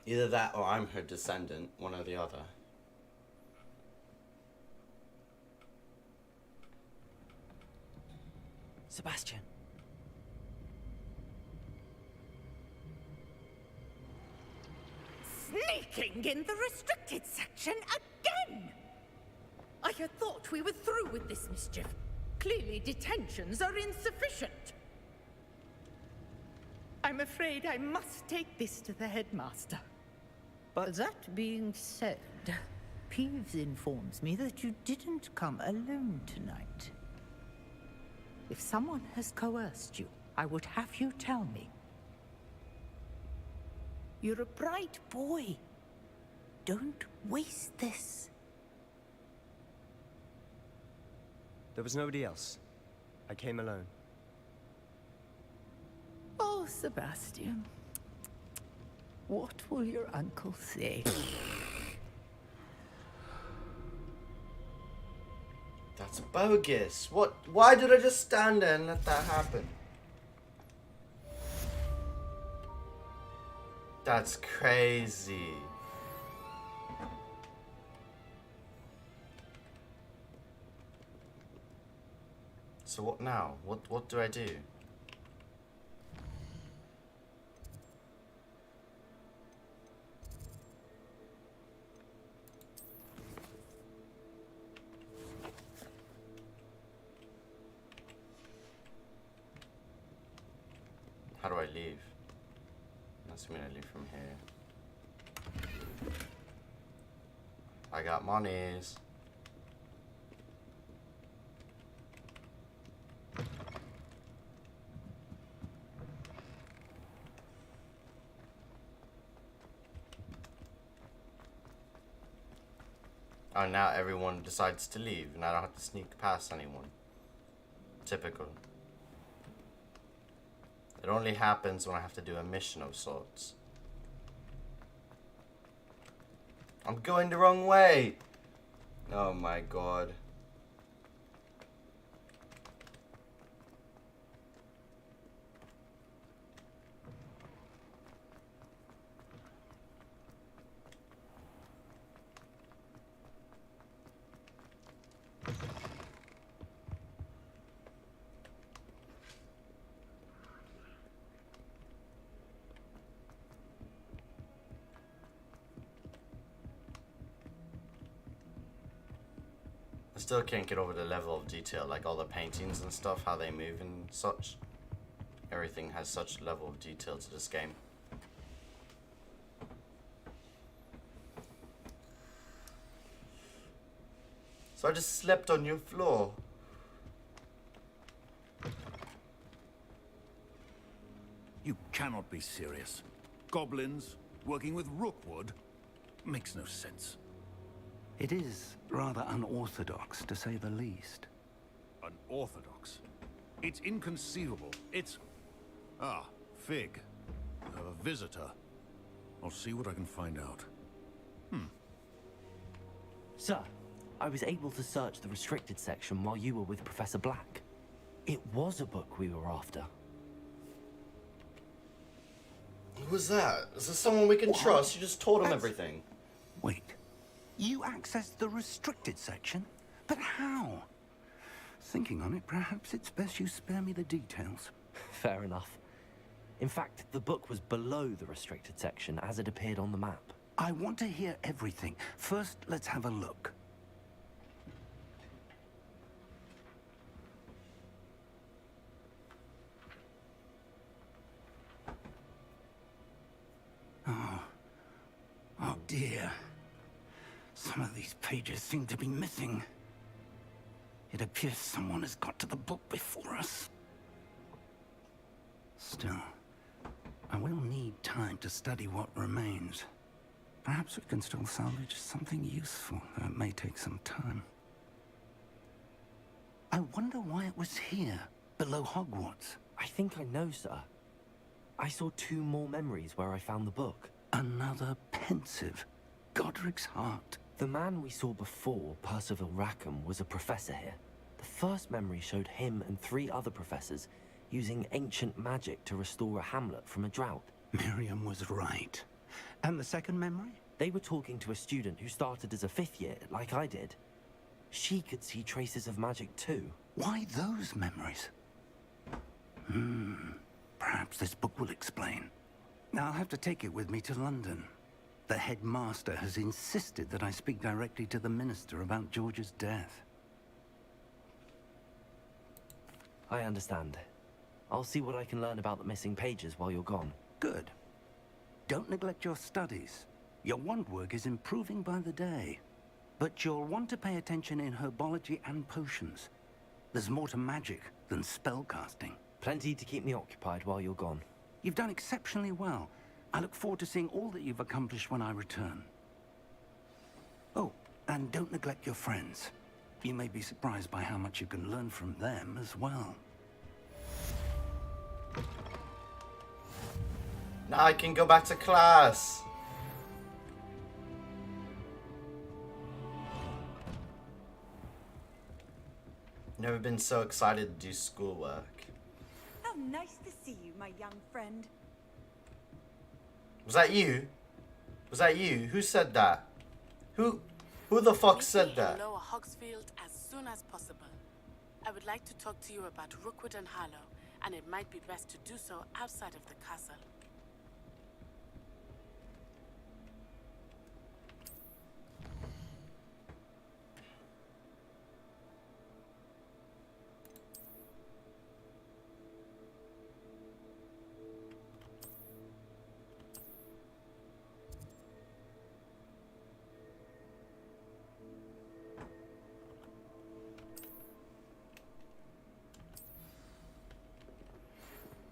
Either that or I'm her descendant, one or the other. Sebastian. Sneaking in the restricted section again! I had thought we were through with this mischief. Clearly detentions are insufficient. I'm afraid I must take this to the headmaster. But that being said, Peeves informs me that you didn't come alone tonight. If someone has coerced you, I would have you tell me. You're a bright boy. Don't waste this. There was nobody else. I came alone. Oh, Sebastian. What will your uncle say? That's bogus. What? Why did I just stand there and let that happen? That's crazy. So what now? What do I do? How do I leave? That's me. I leave from here. I got monies. Oh, now everyone decides to leave, and I don't have to sneak past anyone. Typical. It only happens when I have to do a mission of sorts. I'm going the wrong way! Oh my god. I still can't get over the level of detail, like all the paintings and stuff, how they move and such. Everything has such level of detail to this game. So I just slept on your floor. You cannot be serious. Goblins working with Rookwood makes no sense. It is rather unorthodox, to say the least. Unorthodox? It's inconceivable. It's... Ah, Fig. You have a visitor. I'll see what I can find out. Sir, I was able to search the restricted section while you were with Professor Black. It was a book we were after. Who's that? Is this someone we can trust? You just told him everything. Wait. You accessed the restricted section? But how? Thinking on it, perhaps it's best you spare me the details. Fair enough. In fact, the book was below the restricted section as it appeared on the map. I want to hear everything. First, let's have a look. Oh dear. Some of these pages seem to be missing. It appears someone has got to the book before us. Still, I will need time to study what remains. Perhaps we can still salvage something useful, though it may take some time. I wonder why it was here, below Hogwarts. I think I know, sir. I saw 2 more memories where I found the book. Another pensive. Godric's heart. The man we saw before, Percival Rackham, was a professor here. The first memory showed him and 3 other professors using ancient magic to restore a hamlet from a drought. Miriam was right. And the second memory? They were talking to a student who started as a 5th year, like I did. She could see traces of magic too. Why those memories? Perhaps this book will explain. Now I'll have to take it with me to London. The headmaster has insisted that I speak directly to the minister about George's death. I understand. I'll see what I can learn about the missing pages while you're gone. Good. Don't neglect your studies. Your wand work is improving by the day. But you'll want to pay attention in herbology and potions. There's more to magic than spellcasting. Plenty to keep me occupied while you're gone. You've done exceptionally well. I look forward to seeing all that you've accomplished when I return. Oh, and don't neglect your friends. You may be surprised by how much you can learn from them as well. Now I can go back to class. Never been so excited to do schoolwork. How nice to see you, my young friend. Was that you? Was that you? Who said that? Who the fuck said that? Lower Hogsfield as soon as possible. I would like to talk to you about Rookwood and Harlow, and it might be best to do so outside of the castle.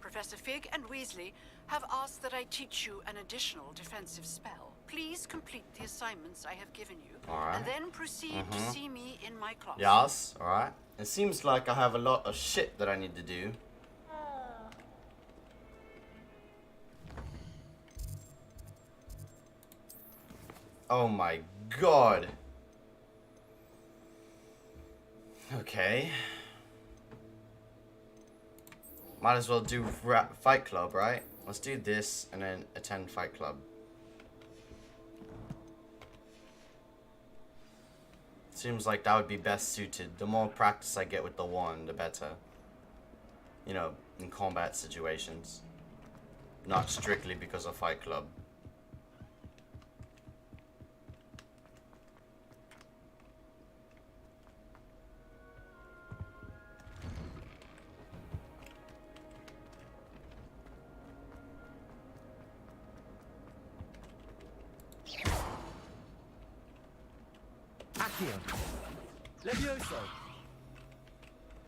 Professor Fig and Weasley have asked that I teach you an additional defensive spell. Please complete the assignments I have given you, Alright. and then proceed to see me in my class. Yes, alright. It seems like I have a lot of shit that I need to do. Oh my god. Okay. Might as well do Fight Club, right? Let's do this and then attend Fight Club. Seems like that would be best suited. The more practice I get with the wand, the better. You know, in combat situations. Not strictly because of Fight Club. Accio. Levioso.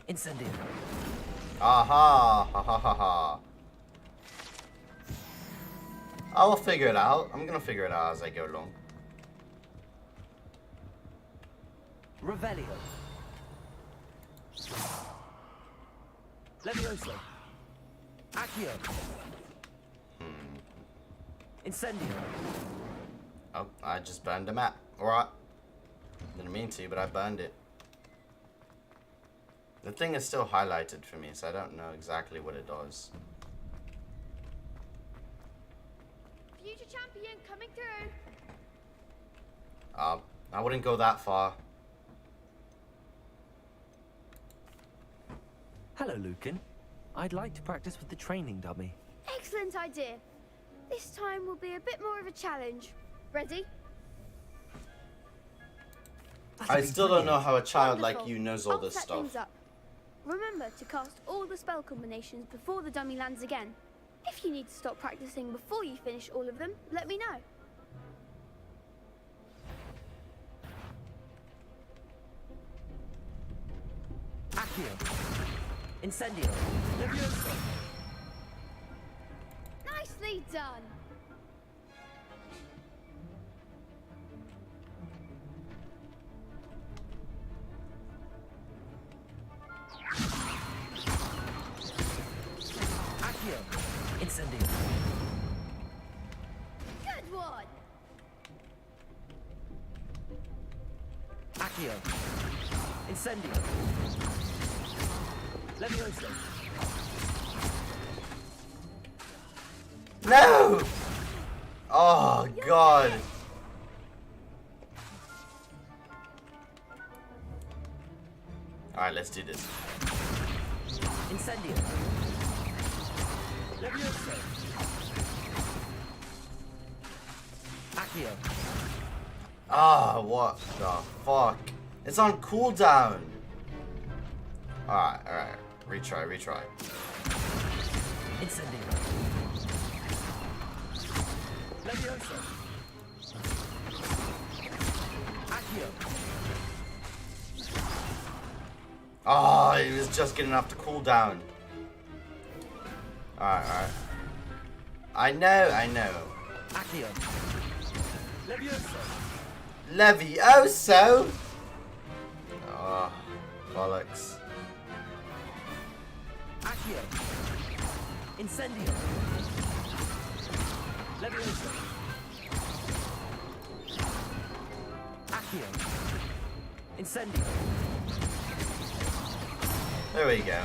Incendio. Aha! Ha ha ha ha. I will figure it out. I'm gonna figure it out as I go along. Revelio. Levioso. Accio. Incendio. Oh, I just burned the map. Alright. Didn't mean to, but I burned it. The thing is still highlighted for me, so I don't know exactly what it does. Future champion coming through. I wouldn't go that far. Hello, Lucan. I'd like to practice with the training dummy. Excellent idea. This time will be a bit more of a challenge. Ready? I still don't know how a child like Wonderful. you knows all I'll this set stuff. things up. Remember to cast all the spell combinations before the dummy lands again. If you need to stop practicing before you finish all of them, let me know. Accio. Incendio. Leviosa. Nicely done. Accio. Incendio. Good one. Accio. Incendio. Leviosa. No! Oh, God. Alright, let's do this. Incendio. Leviosa. Accio. Ah, what the fuck? It's on cooldown. Alright, alright. Retry. Incendio. Leviosa. Accio. Oh, he was just getting off the cooldown. Alright. I know. Accio. Leviosa. Levioso? Oh, bollocks. Accio. Incendio. Leviosa. Accio. Incendio. There we go.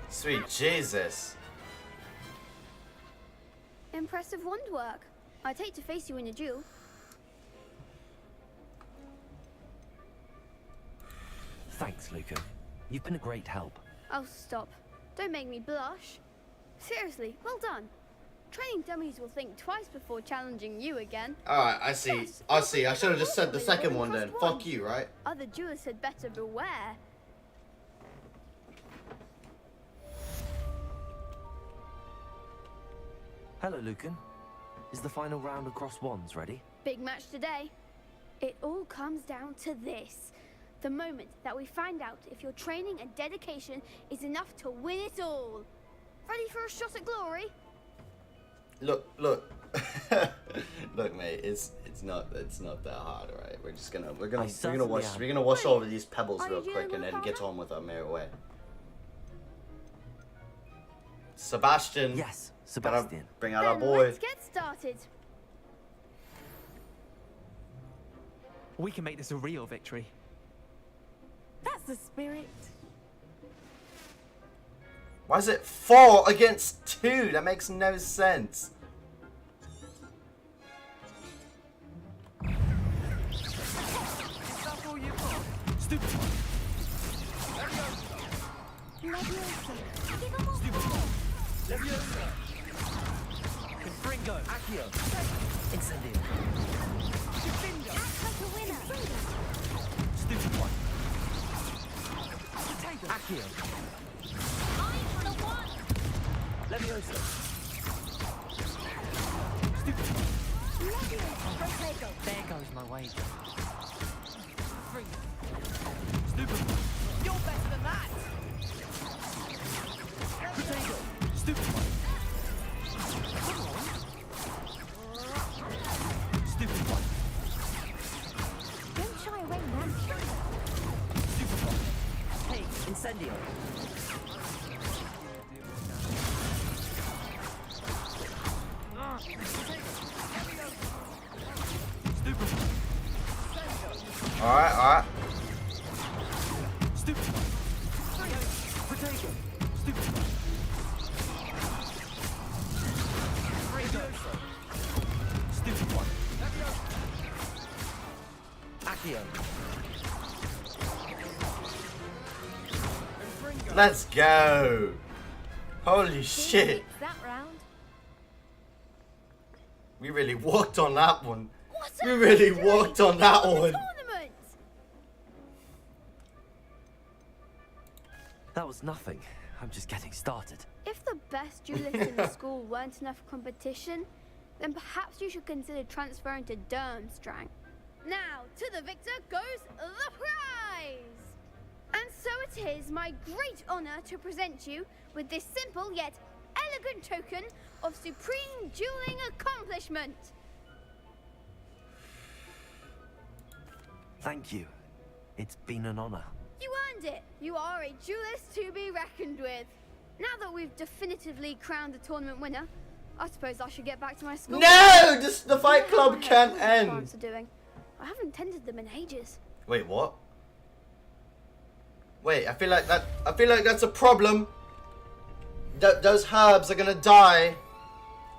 Sweet Jesus. Impressive wand work. I'd hate to face you in a duel. Thanks, Lucan. You've been a great help. Oh, stop. Don't make me blush. Seriously, well done. Training dummies will think twice before challenging you again. Alright, I see. I should have just said the second one then. Fuck you, right? Other duelists had better beware. Hello, Lucan. Is the final round across wands ready? Big match today. It all comes down to this. The moment that we find out if your training and dedication is enough to win it all. Ready for a shot at glory? Look. Look, mate, it's not that hard, alright? We're gonna wash over these pebbles real quick and then get on with our merry way. Sebastian. Yes, Sebastian. Gotta bring out our boy. Let's get started. We can make this a real victory. That's the spirit. Why is it 4 against 2? That makes no sense. Stupid. Leviosa. Leviosa. Confringo. Accio. Incendio. Act like a winner. Stupid one. Accio. Leviosa. Stupid one. There goes my wager. Stupid one. You're better than that. Potato. Stupid one. Stupid one. Don't shy away, man. Stupid one. Hey, Incendio. Stupid one. Alright. Stupid one. take it. Stupid one. Stupid one. Accio. Let's go. Holy shit. That round. We really walked on that one. We really walked on that one. That was nothing. I'm just getting started. If the best duelists in the school weren't enough competition, then perhaps you should consider transferring to Durmstrang. Now, to the victor goes the prize! And so it is my great honor to present you with this simple yet elegant token of supreme dueling accomplishment. Thank you. It's been an honor. You earned it. You are a duelist to be reckoned with. Now that we've definitively crowned the tournament winner, I suppose I should get back to my school. No! The fight club can't end. Are doing. I haven't tended them in ages. Wait, what? Wait, I feel like that's a problem. Those herbs are gonna die.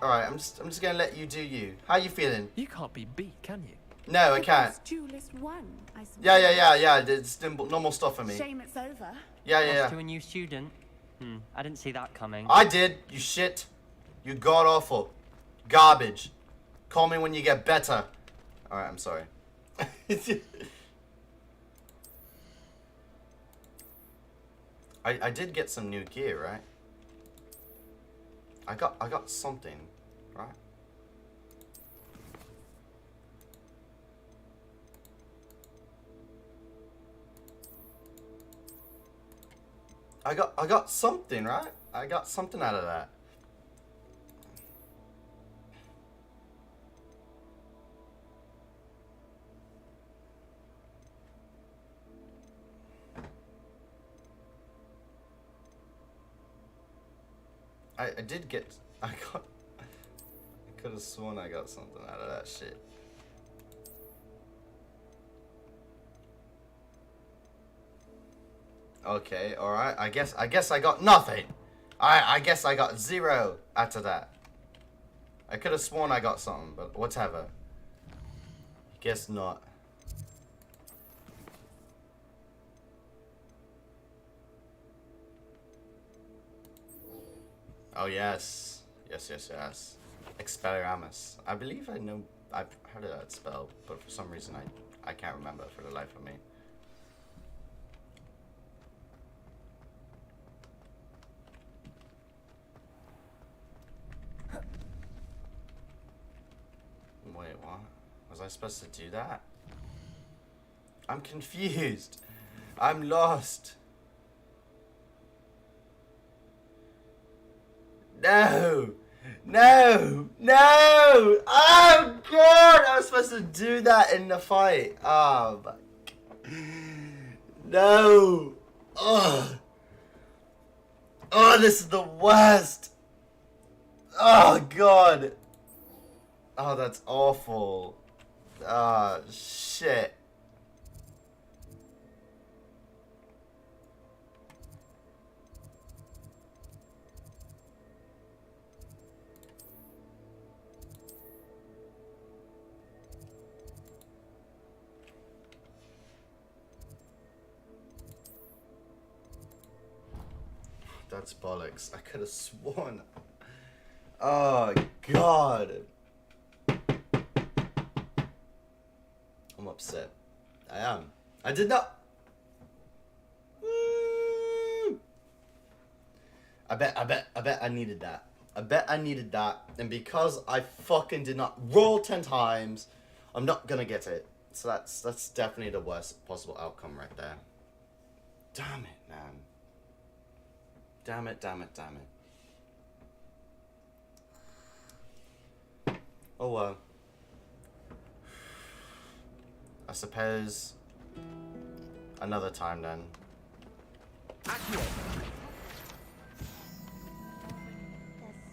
All right, I'm just gonna let you do you. How you feeling? You can't be beat, can you? No, I can't. Duelist one, I suppose. Yeah. It's normal stuff for me. Shame it's over. Yeah. To a new student. I didn't see that coming. I did. You shit. You god awful. Garbage. Call me when you get better. All right, I'm sorry. I did get some new gear, right? I got something, right? I got something, right? I got something out of that. I did get, I could have sworn I got something out of that shit. Okay, alright, I guess I got nothing. I guess I got 0 out of that. I could have sworn I got something, but whatever. Guess not. Oh yes. Yes. Expelliarmus. I believe I know, I've heard of that spell, but for some reason I can't remember for the life of me. Wait, what? Was I supposed to do that? I'm confused. I'm lost. No! Oh god! I was supposed to do that in the fight. Oh my. No! Oh, this is the worst. Oh god. Oh, that's awful. Ah, shit. That's bollocks. I could have sworn. Oh, God. I'm upset. I am. I did not. I bet I needed that. I bet I needed that. And because I fucking did not roll 10 times, I'm not gonna get it. So that's definitely the worst possible outcome right there. Damn it, man. Damn it. Oh well. I suppose another time then. There's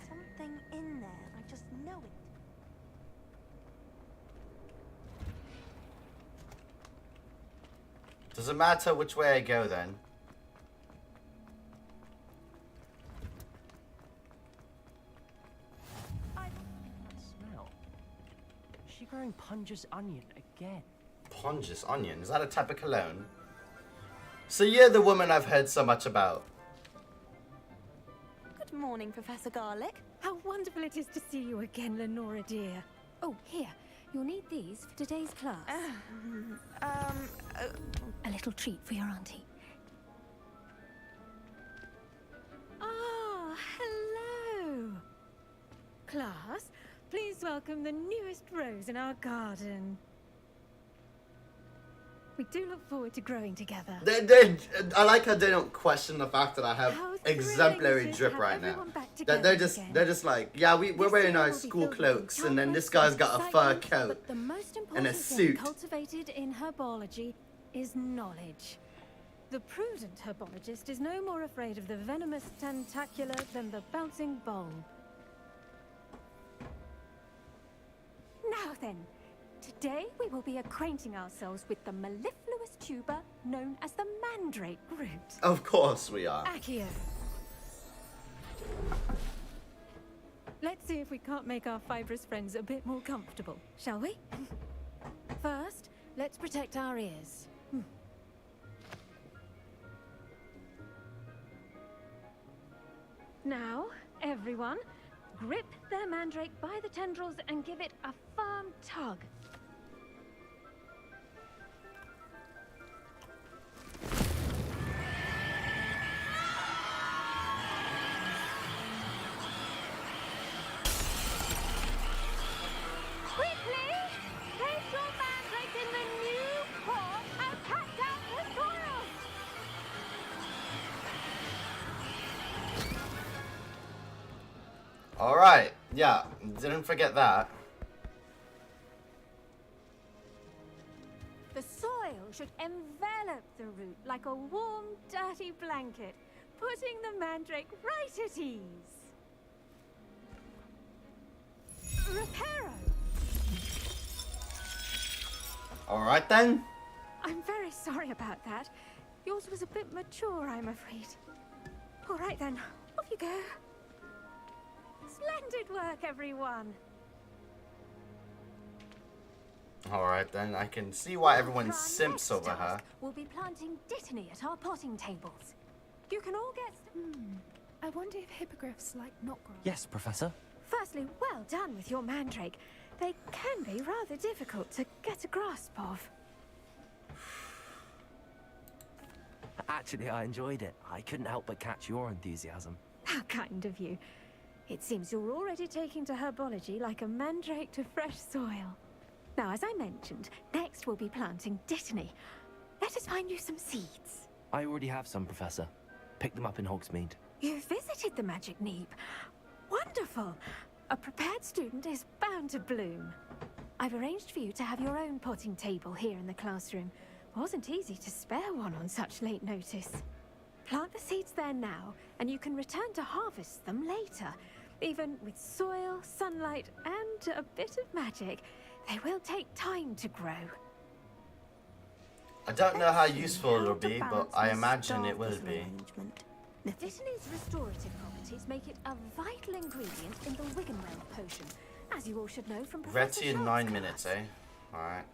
something in there. I just know it. Does it matter which way I go then? wearing Punja's onion again. Pongus onion? Is that a type of cologne? So you're the woman I've heard so much about. Good morning, Professor Garlick. How wonderful it is to see you again, Lenora dear. Oh, here. You'll need these for today's class. A little treat for your auntie. Ah, hello. Class, please welcome the newest rose in our garden. We do look forward to growing together. I like how they don't question the fact that I have exemplary drip right now. They're just like, yeah, we're wearing our school cloaks, and then this guy's got a fur coat But the most and important a thing suit. cultivated in herbology is knowledge. The prudent herbologist is no more afraid of the venomous tentacular than the bouncing bulb. Now then, today we will be acquainting ourselves with the mellifluous tuber known as the mandrake root. Of course we are. Accio. Let's see if we can't make our fibrous friends a bit more comfortable, shall we? First, let's protect our ears. Now, everyone, grip their mandrake by the tendrils and give it a firm tug. Quickly! Place your mandrake in the new pot and cut down the soil! Alright, yeah, didn't forget that. The soil should envelop the root like a warm, dirty blanket, putting the mandrake right at ease. Reparo! Alright then. I'm very sorry about that. Yours was a bit mature, I'm afraid. All right then, off you go. Splendid work, everyone. Alright then, I can see why everyone For our simps next over her. task, we'll be planting dittany at our potting tables. You can all get... I wonder if hippogriffs like knotgrass. Yes, Professor. Firstly, well done with your mandrake. They can be rather difficult to get a grasp of. Actually, I enjoyed it. I couldn't help but catch your enthusiasm. How kind of you. It seems you're already taking to herbology like a mandrake to fresh soil. Now, as I mentioned, next we'll be planting dittany. Let us find you some seeds. I already have some, Professor. Picked them up in Hogsmeade. You visited the Magic Neep. Wonderful. A prepared student is bound to bloom. I've arranged for you to have your own potting table here in the classroom. Wasn't easy to spare one on such late notice. Plant the seeds there now, and you can return to harvest them later. Even with soil, sunlight, and a bit of magic, they will take time to grow. I don't know how useful it'll be, but I imagine it will be. Dittany's restorative properties make it a vital ingredient in the Wiggenweld potion, as you all should know from Professor Ready in Sharp's 9 class. minutes, eh? Alright.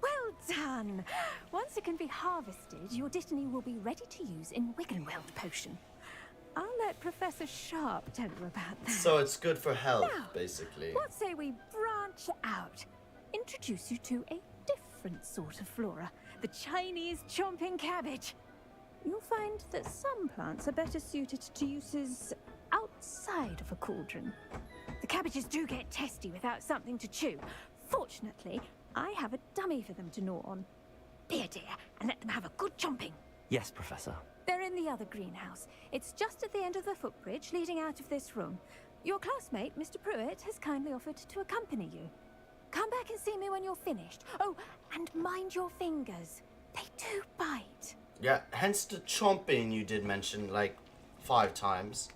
Well done! Once it can be harvested, your dittany will be ready to use in Wiggenweld potion. I'll let Professor Sharp tell you about that. So it's good for health, Now, basically. what say we branch out? Introduce you to a different sort of flora, the Chinese chomping cabbage. You'll find that some plants are better suited to uses outside of a cauldron. The cabbages do get testy without something to chew. Fortunately, I have a dummy for them to gnaw on. Be a dear and let them have a good chomping. Yes, Professor. They're in the other greenhouse. It's just at the end of the footbridge leading out of this room. Your classmate, Mr. Pruitt, has kindly offered to accompany you. Come back and see me when you're finished. Oh, and mind your fingers. They do bite. Yeah, hence the chomping you did mention like 5 times.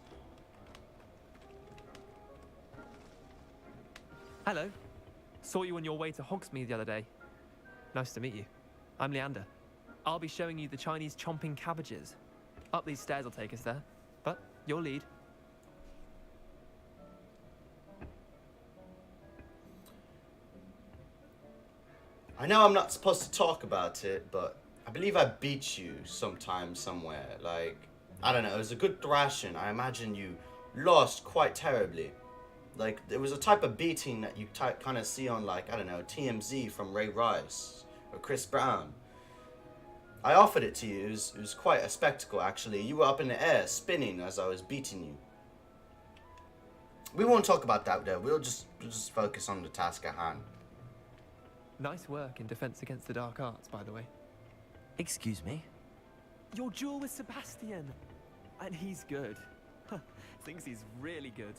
Hello. Saw you on your way to Hogsmeade the other day. Nice to meet you. I'm Leander. I'll be showing you the Chinese chomping cabbages. Up these stairs will take us there, but your lead. I know I'm not supposed to talk about it, but I believe I beat you sometime somewhere. Like, I don't know, it was a good thrashing. I imagine you lost quite terribly. Like, there was a type of beating that you kind of see on, like, I don't know, TMZ from Ray Rice or Chris Brown. I offered it to you. It was quite a spectacle, actually. You were up in the air, spinning as I was beating you. We won't talk about that, though. We'll just focus on the task at hand. Nice work in defense against the dark arts, by the way. Excuse me? Your duel with Sebastian! And he's good. Thinks he's really good.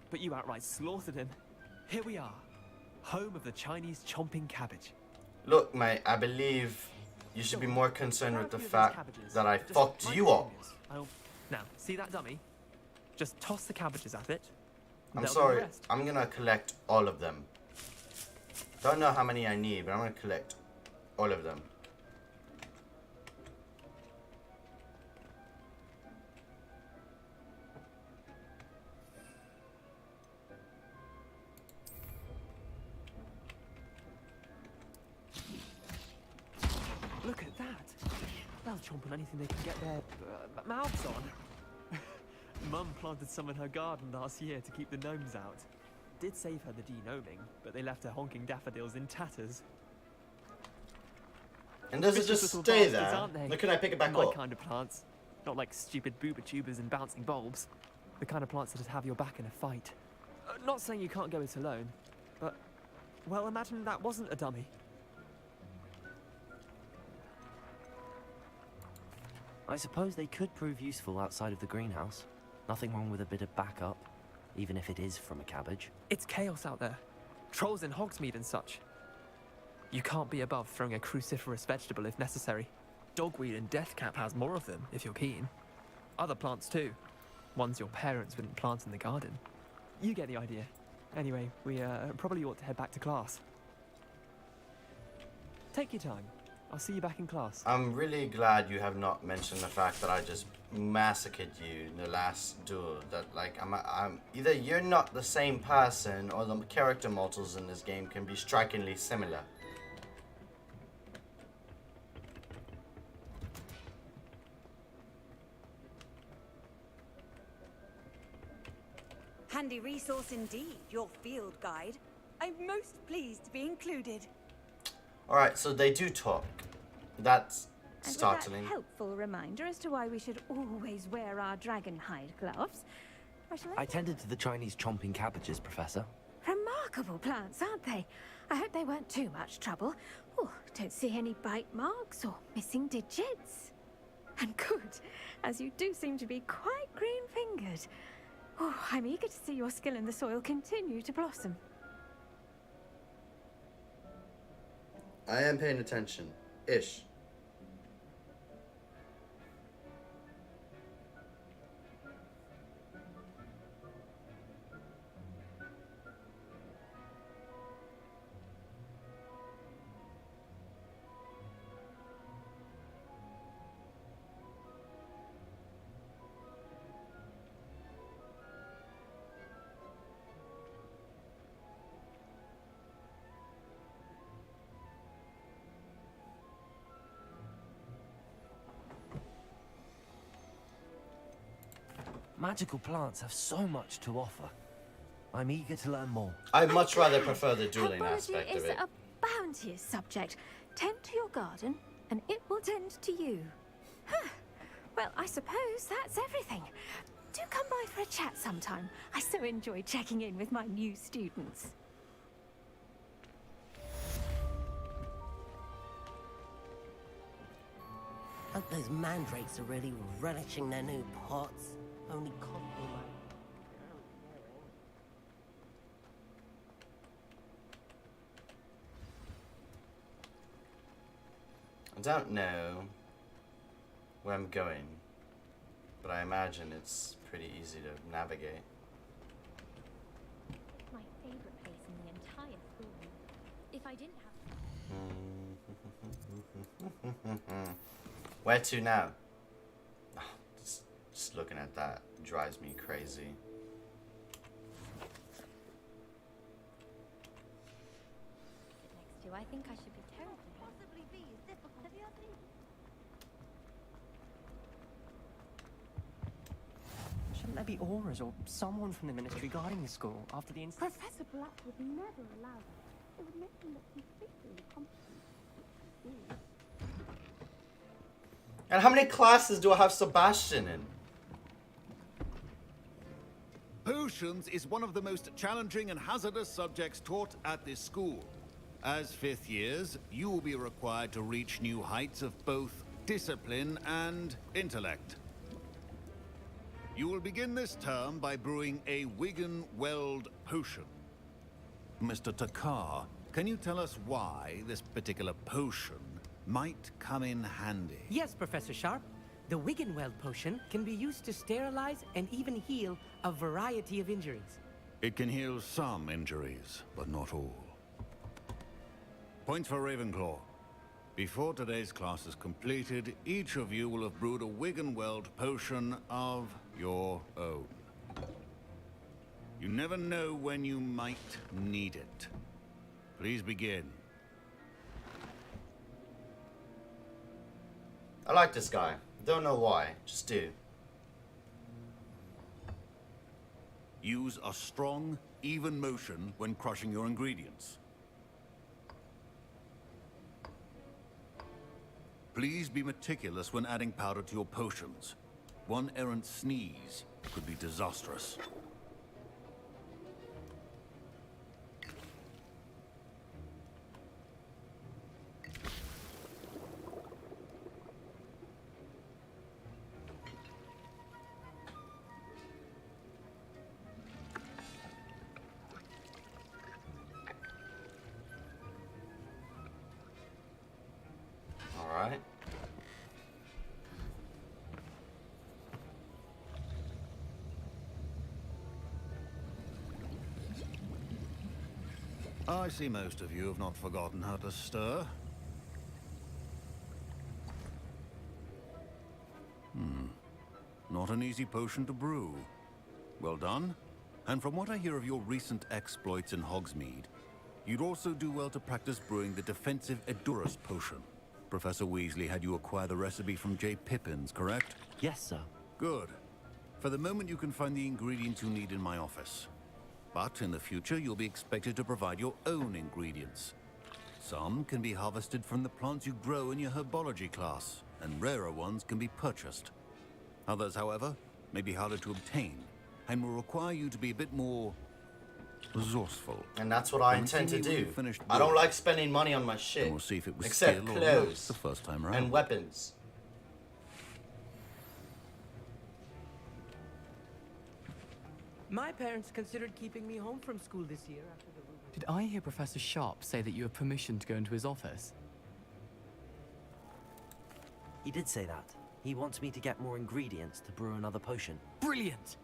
But you outright slaughtered him. Here we are. Home of the Chinese chomping cabbage. Look, mate, I believe you should be more concerned with the fact that I fucked you up. Now, see that dummy? Just toss the cabbages at it. I'm sorry, I'm gonna collect all of them. Don't know how many I need, but I'm gonna collect all of them. Look at that. They'll chomp on anything they can get their mouths on. Mum planted some in her garden last year to keep the gnomes out. Did save her the de-gnoming, but they left her honking daffodils in tatters. And does it just stay there? Or can I pick it back My up? kind of plants. Not like stupid booba tubers and bouncing bulbs. The kind of plants that'd have your back in a fight. Not saying you can't go it alone, but, well, imagine that wasn't a dummy. I suppose they could prove useful outside of the greenhouse. Nothing wrong with a bit of backup, even if it is from a cabbage. It's chaos out there. Trolls in Hogsmeade and such. You can't be above throwing a cruciferous vegetable if necessary. Dogweed and deathcap has more of them, if you're keen. Other plants too. Ones your parents wouldn't plant in the garden. You get the idea. Anyway, we probably ought to head back to class. Take your time. I'll see you back in class. I'm really glad you have not mentioned the fact that I just massacred you in the last duel. That, like, I'm either you're not the same person or the character models in this game can be strikingly similar. Handy resource indeed, your field guide. I'm most pleased to be included. Alright, so they do talk. That's startling. And with that helpful reminder as to why we should always wear our dragon hide gloves, I tended to the Chinese chomping cabbages, Professor. Remarkable plants, aren't they? I hope they weren't too much trouble. Oh, don't see any bite marks or missing digits. And good, as you do seem to be quite green-fingered. Oh, I'm eager to see your skill in the soil continue to blossom. I am paying attention. Ish. Magical plants have so much to offer. I'm eager to learn more. I'd much rather prefer the dueling Herbology aspect is of it. a bounteous subject. Tend to your garden, and it will tend to you. Huh. Well, I suppose that's everything. Do come by for a chat sometime. I so enjoy checking in with my new students. Hope those mandrakes are really relishing their new pots. Only copy my... I don't know where I'm going, but I imagine it's pretty easy to navigate. My favorite place in the entire school. If I didn't have... Where to now? Oh, just looking at that drives me crazy. Next to, I think I should be terrified. there be auras or someone from the ministry guarding the school after the incident? Professor Black would never allow that. It would make him look completely incompetent. And how many classes do I have Sebastian in? Potions is one of the most challenging and hazardous subjects taught at this school. As 5th years, you will be required to reach new heights of both discipline and intellect. You will begin this term by brewing a Wigan-Weld potion. Mr. Takar, can you tell us why this particular potion might come in handy? Yes, Professor Sharp. The Wigan-Weld potion can be used to sterilize and even heal a variety of injuries. It can heal some injuries, but not all. Point for Ravenclaw. Before today's class is completed, each of you will have brewed a Wigan-Weld potion of your own. You never know when you might need it. Please begin. I like this guy. Don't know why. Just do. Use a strong, even motion when crushing your ingredients. Please be meticulous when adding powder to your potions. One errant sneeze could be disastrous. Alright. I see most of you have not forgotten how to stir. Not an easy potion to brew. Well done. And from what I hear of your recent exploits in Hogsmeade, you'd also do well to practice brewing the defensive Edurus potion. Professor Weasley had you acquire the recipe from J. Pippin's, correct? Yes, sir. Good. For the moment, you can find the ingredients you need in my office. But in the future, you'll be expected to provide your own ingredients. Some can be harvested from the plants you grow in your herbology class, and rarer ones can be purchased. Others, however, may be harder to obtain, and will require you to be a bit more resourceful. And that's what I intend to do. I don't like spending money on my shit. We'll see if it was except skill or clothes luck the first time round. and weapons. My parents considered keeping me home from school this year after the rumor. Did I hear Professor Sharp say that you have permission to go into his office? He did say that. He wants me to get more ingredients to brew another potion. Brilliant!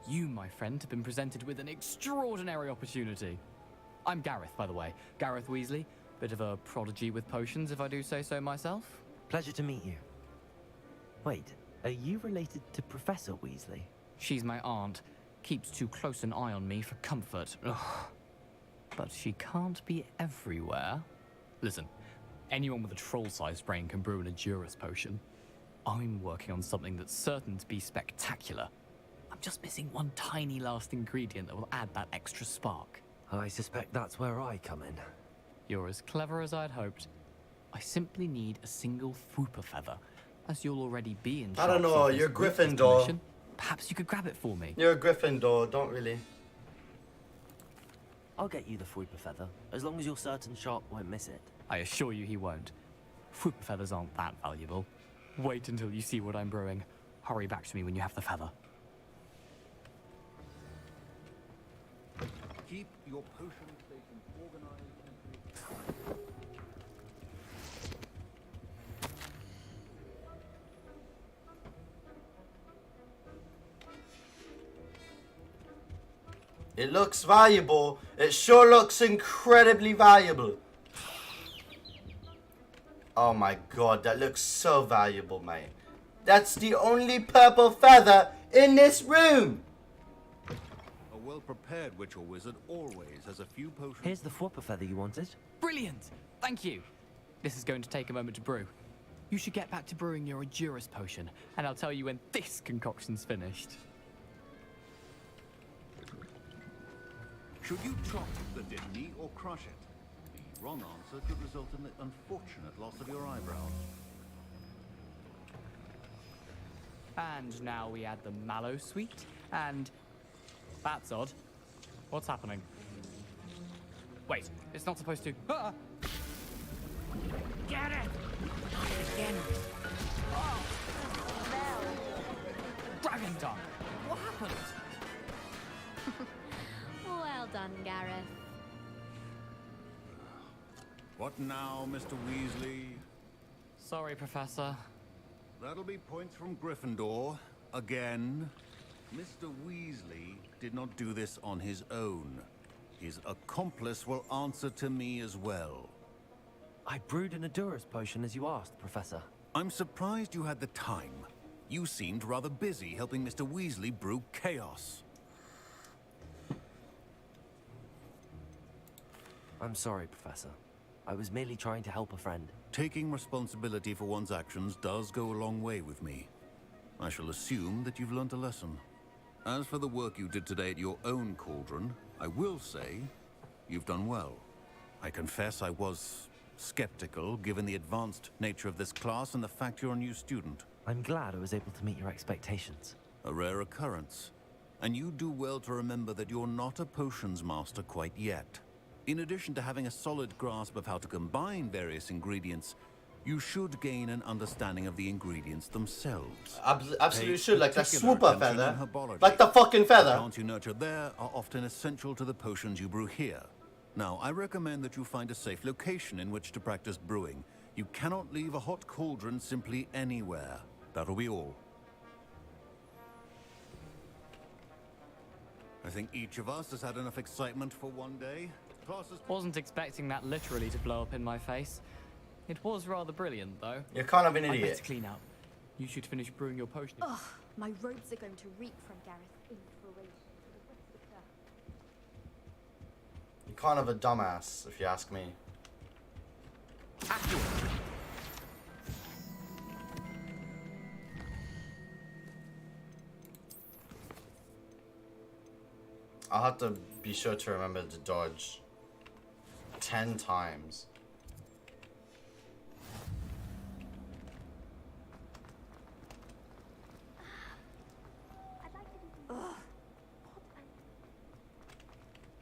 You, my friend, have been presented with an extraordinary opportunity. I'm Gareth, by the way. Gareth Weasley. Bit of a prodigy with potions, if I do say so myself. Pleasure to meet you. Wait, are you related to Professor Weasley? She's my aunt. Keeps too close an eye on me for comfort. Ugh. But she can't be everywhere. Listen, anyone with a troll-sized brain can brew an Edurus potion. I'm working on something that's certain to be spectacular. I'm just missing one tiny last ingredient that will add that extra spark. I suspect that's where I come in. You're as clever as I'd hoped. I simply need a single Fwooper feather, as you'll already be in. I don't know, you're Gryffindor. Perhaps you could grab it for me. You're a Gryffindor, don't really. I'll get you the Fwooper feather, as long as you're certain Sharp won't miss it. I assure you he won't. Fwooper feathers aren't that valuable. Wait until you see what I'm brewing. Hurry back to me when you have the feather. Keep your potion station organized. It looks valuable. It sure looks incredibly valuable. Oh my god, that looks so valuable, mate. That's the only purple feather in this room. A well-prepared witch or wizard always has a few potions. Here's the Fwooper feather you wanted. Brilliant! Thank you. This is going to take a moment to brew. You should get back to brewing your Edurus potion, and I'll tell you when this concoction's finished. Should you chop the didney or crush it? The wrong answer could result in the unfortunate loss of your eyebrows. And now we add the mallow sweet, and that's odd. What's happening? Wait, it's not supposed to. Ah! Get it! Again. Oh! Dragon tongue! What happened? Well done, Gareth. What now, Mr. Weasley? Sorry, Professor. That'll be points from Gryffindor. Again. Mr. Weasley did not do this on his own. His accomplice will answer to me as well. I brewed an Adurus potion as you asked, Professor. I'm surprised you had the time. You seemed rather busy helping Mr. Weasley brew chaos. I'm sorry, Professor. I was merely trying to help a friend. Taking responsibility for one's actions does go a long way with me. I shall assume that you've learnt a lesson. As for the work you did today at your own cauldron, I will say you've done well. I confess I was skeptical, given the advanced nature of this class and the fact you're a new student. I'm glad I was able to meet your expectations. A rare occurrence. And you do well to remember that you're not a potions master quite yet. In addition to having a solid grasp of how to combine various ingredients, you should gain an understanding of the ingredients themselves. Absolutely should, like that Particular swooper attention feather. in herbology. Like the fucking The feather. plants you nurture there are often essential to the potions you brew here. Now, I recommend that you find a safe location in which to practice brewing. You cannot leave a hot cauldron simply anywhere. That'll be all. I think each of us has had enough excitement for one day. Wasn't expecting that literally to blow up in my face. It was rather brilliant, though. You're kind of an I'd idiot. better clean up. You should finish brewing your potion. Ugh, my robes are going to reek from Gareth's inspiration for the rest of the You're kind of a dumbass, if you ask me. I'll have to be sure to remember to dodge 10 times.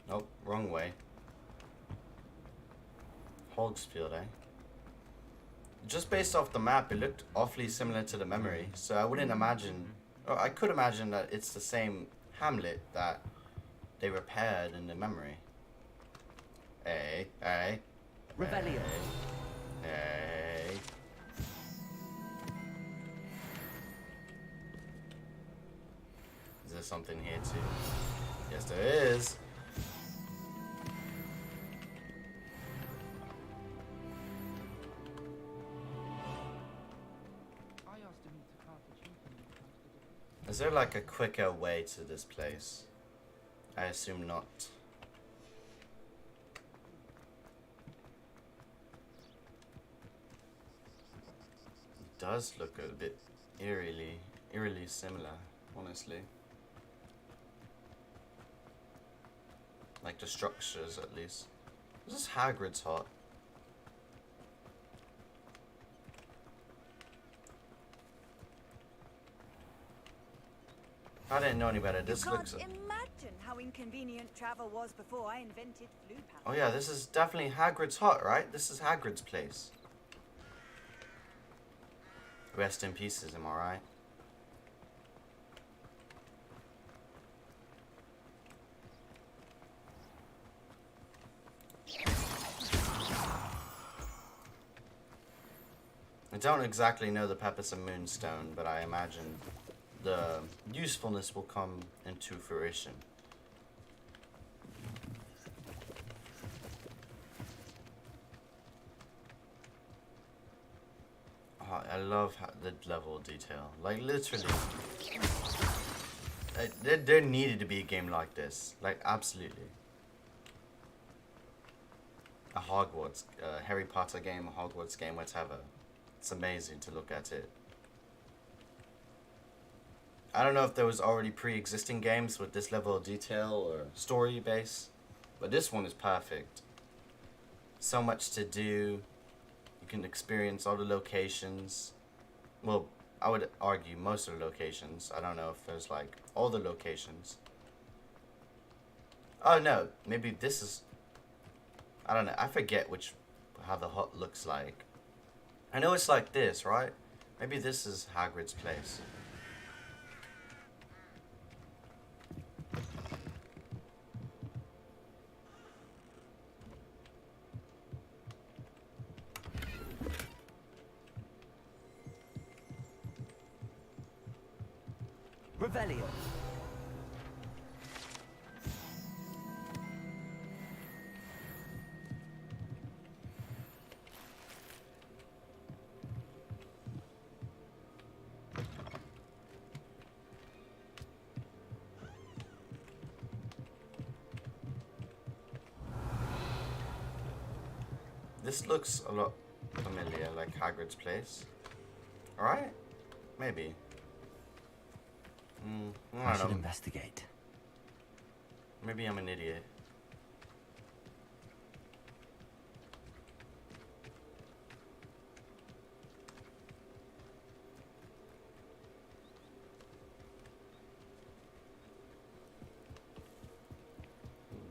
Nope, wrong way. Hogsfield, eh? Just based off the map, it looked awfully similar to the memory, so I wouldn't imagine, or I could imagine that it's the same hamlet that they repaired in the memory. Hey, hey. Revelio. Hey. Is there something here too? Yes, there is. Is there like a quicker way to this place? I assume not. It does look a bit eerily similar, honestly. Like the structures, at least. This is Hagrid's hut. I didn't know any better. This you looks. can't imagine how inconvenient travel was before I invented flu powder. Oh yeah, this is definitely Hagrid's hut, right? This is Hagrid's place. Rest in pieces, am I right? I don't exactly know the Pepper's and Moonstone, but I imagine the usefulness will come into fruition. Oh, I love the level of detail. Like, literally. There needed to be a game like this. Like, absolutely. A Hogwarts, Harry Potter game, a Hogwarts game, whatever. It's amazing to look at it. I don't know if there was already pre-existing games with this level of detail or story base, But this one is perfect. So much to do. You can experience all the locations. Well, I would argue most of the locations. I don't know if there's like all the locations. Oh no, maybe this is... I don't know. I forget how the hut looks like. I know it's like this, right? Maybe this is Hagrid's place. Revelio. This looks a lot familiar, like Hagrid's place. Alright? Maybe. I should don't know. investigate. Maybe I'm an idiot.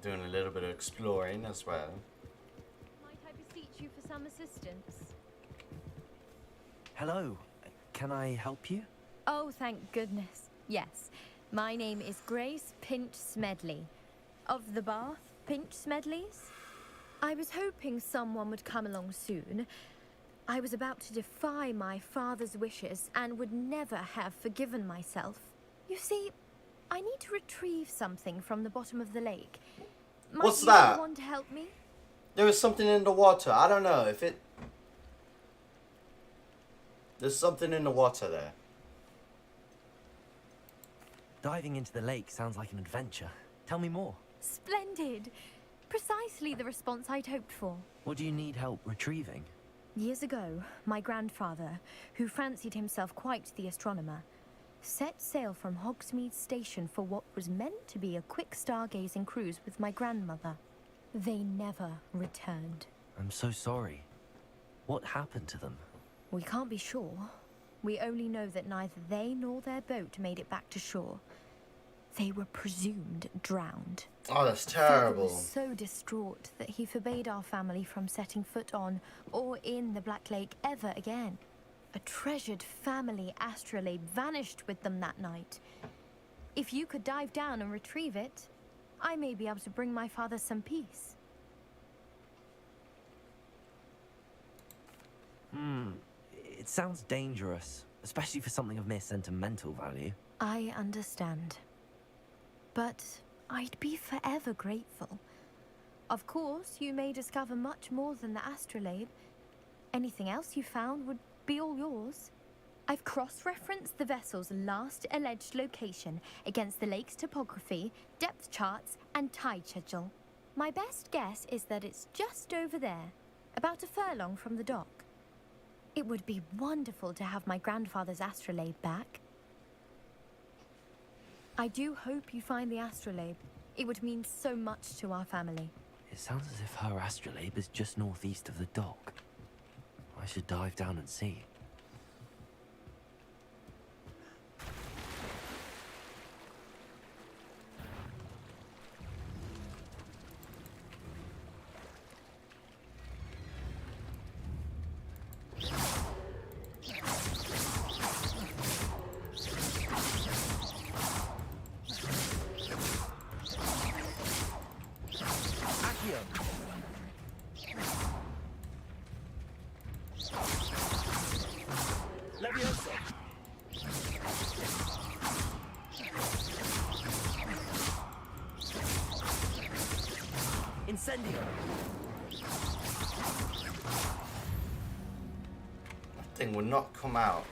Doing a little bit of exploring as well. Might I beseech you for some assistance? Hello. Can I help you? Oh, thank goodness. Yes. My name is Grace Pinch Smedley. Of the Bath Pinch Smedleys. I was hoping someone would come along soon. I was about to defy my father's wishes and would never have forgiven myself. You see, I need to retrieve something from the bottom of the lake. What's Might you that? be one to help me? There was something in the water. I don't know if it... There's something in the water there. Diving into the lake sounds like an adventure. Tell me more. Splendid. Precisely the response I'd hoped for. What do you need help retrieving? Years ago, my grandfather, who fancied himself quite the astronomer, set sail from Hogsmeade Station for what was meant to be a quick stargazing cruise with my grandmother. They never returned. I'm so sorry. What happened to them? We can't be sure. We only know that neither they nor their boat made it back to shore. They were presumed drowned. Oh, that's Father terrible. was so distraught that he forbade our family from setting foot on or in the Black Lake ever again. A treasured family astrolabe vanished with them that night. If you could dive down and retrieve it, I may be able to bring my father some peace. It sounds dangerous, especially for something of mere sentimental value. I understand. But I'd be forever grateful. Of course, you may discover much more than the astrolabe. Anything else you found would be all yours. I've cross-referenced the vessel's last alleged location against the lake's topography, depth charts, and tide schedule. My best guess is that it's just over there, about a furlong from the dock. It would be wonderful to have my grandfather's astrolabe back. I do hope you find the astrolabe. It would mean so much to our family. It sounds as if her astrolabe is just northeast of the dock. I should dive down and see. Incendio. That thing would not come out.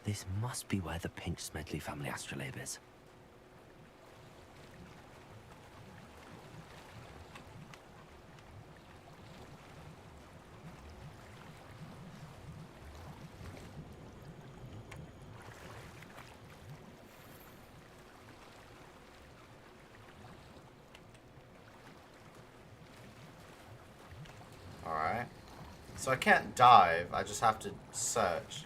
This must be where the Pinch Smedley family astrolabe is. So I can't dive, I just have to search.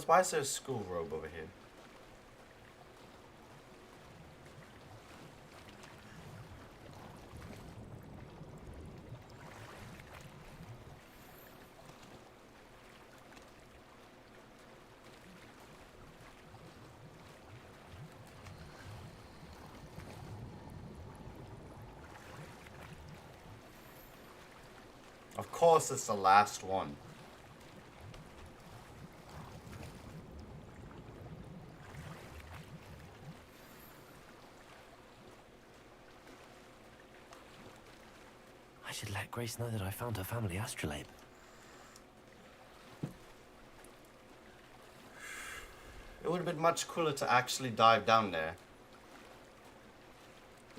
Why is there a school robe over here? Of course it's the last one. I should let Grace know that I found her family astrolabe. It would have been much cooler to actually dive down there.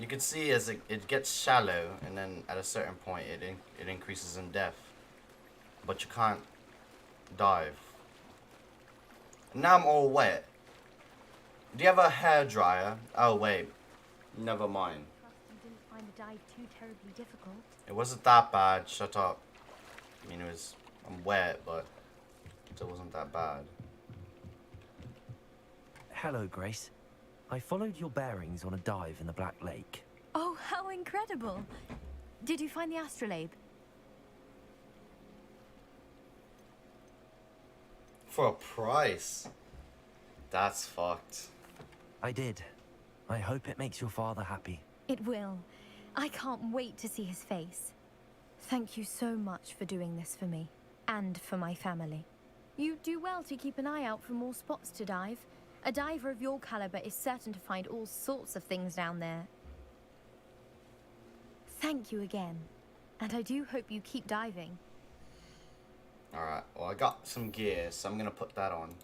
You can see as it gets shallow, and then at a certain point it increases in depth. But you can't dive. And now I'm all wet. Do you have a hairdryer? Oh wait, never mind. You didn't find the dive too terribly difficult. It wasn't that bad. Shut up. I mean, I'm wet, but it still wasn't that bad. Hello, Grace. I followed your bearings on a dive in the Black Lake. Oh, how incredible! Did you find the astrolabe? For a price. That's fucked. I did. I hope it makes your father happy. It will. I can't wait to see his face. Thank you so much for doing this for me, and for my family. You do well to keep an eye out for more spots to dive. A diver of your caliber is certain to find all sorts of things down there. Thank you again, and I do hope you keep diving. Alright, well I got some gear, so I'm gonna put that on.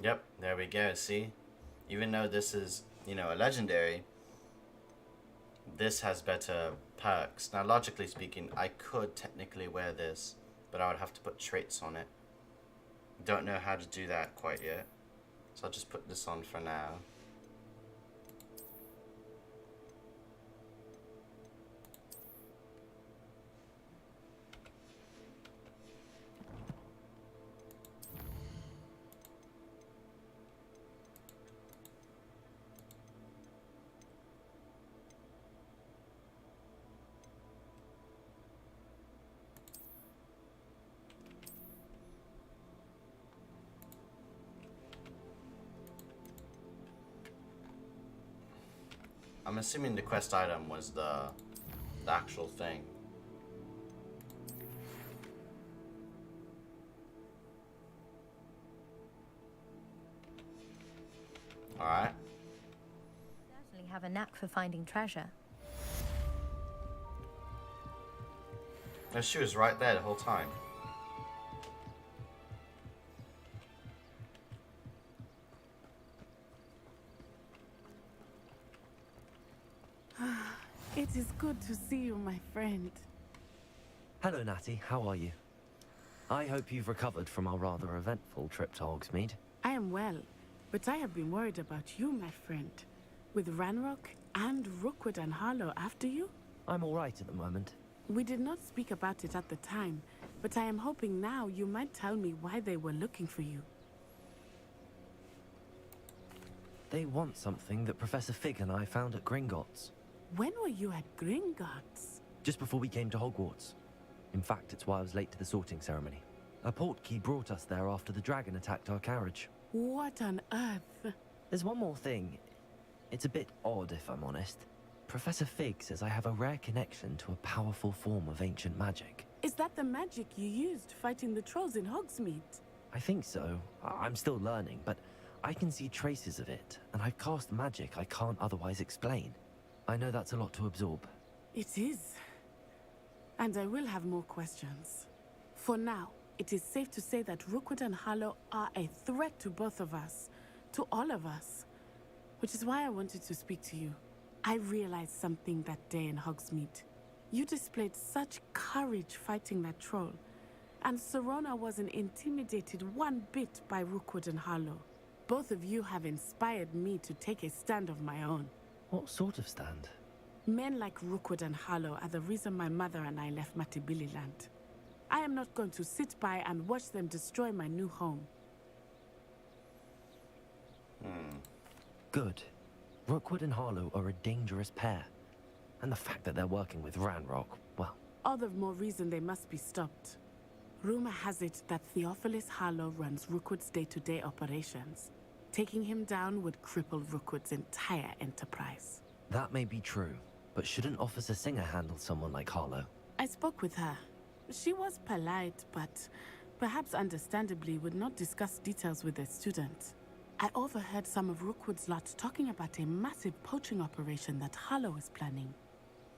Yep, there we go, see? Even though this is, you know, a legendary, this has better perks. Now, logically speaking, I could technically wear this, but I would have to put traits on it. Don't know how to do that quite yet, so I'll just put this on for now. I'm assuming the quest item was the actual thing. Alright. Certainly have a knack for finding treasure. No, she was right there the whole time. It is good to see you, my friend. Hello, Natty. How are you? I hope you've recovered from our rather eventful trip to Hogsmeade. I am well, but I have been worried about you, my friend. With Ranrock and Rookwood and Harlow after you? I'm all right at the moment. We did not speak about it at the time, but I am hoping now you might tell me why they were looking for you. They want something that Professor Fig and I found at Gringotts. When were you at Gringotts? Just before we came to Hogwarts. In fact, it's why I was late to the sorting ceremony. A portkey brought us there after the dragon attacked our carriage. What on earth? There's one more thing. It's a bit odd, if I'm honest. Professor Fig says I have a rare connection to a powerful form of ancient magic. Is that the magic you used fighting the trolls in Hogsmeade? I think so. I'm still learning, but I can see traces of it, and I've cast magic I can't otherwise explain. I know that's a lot to absorb. It is. And I will have more questions. For now, it is safe to say that Rookwood and Harlow are a threat to both of us. To all of us. Which is why I wanted to speak to you. I realized something that day in Hogsmeade. You displayed such courage fighting that troll, and Serona wasn't intimidated one bit by Rookwood and Harlow. Both of you have inspired me to take a stand of my own. What sort of stand? Men like Rookwood and Harlow are the reason my mother and I left Matibili land. I am not going to sit by and watch them destroy my new home. Good. Rookwood and Harlow are a dangerous pair. And the fact that they're working with Ranrock, well... All the more reason they must be stopped. Rumor has it that Theophilus Harlow runs Rookwood's day-to-day operations. Taking him down would cripple Rookwood's entire enterprise. That may be true, but shouldn't Officer Singer handle someone like Harlow? I spoke with her. She was polite, but perhaps understandably would not discuss details with a student. I overheard some of Rookwood's lot talking about a massive poaching operation that Harlow is planning.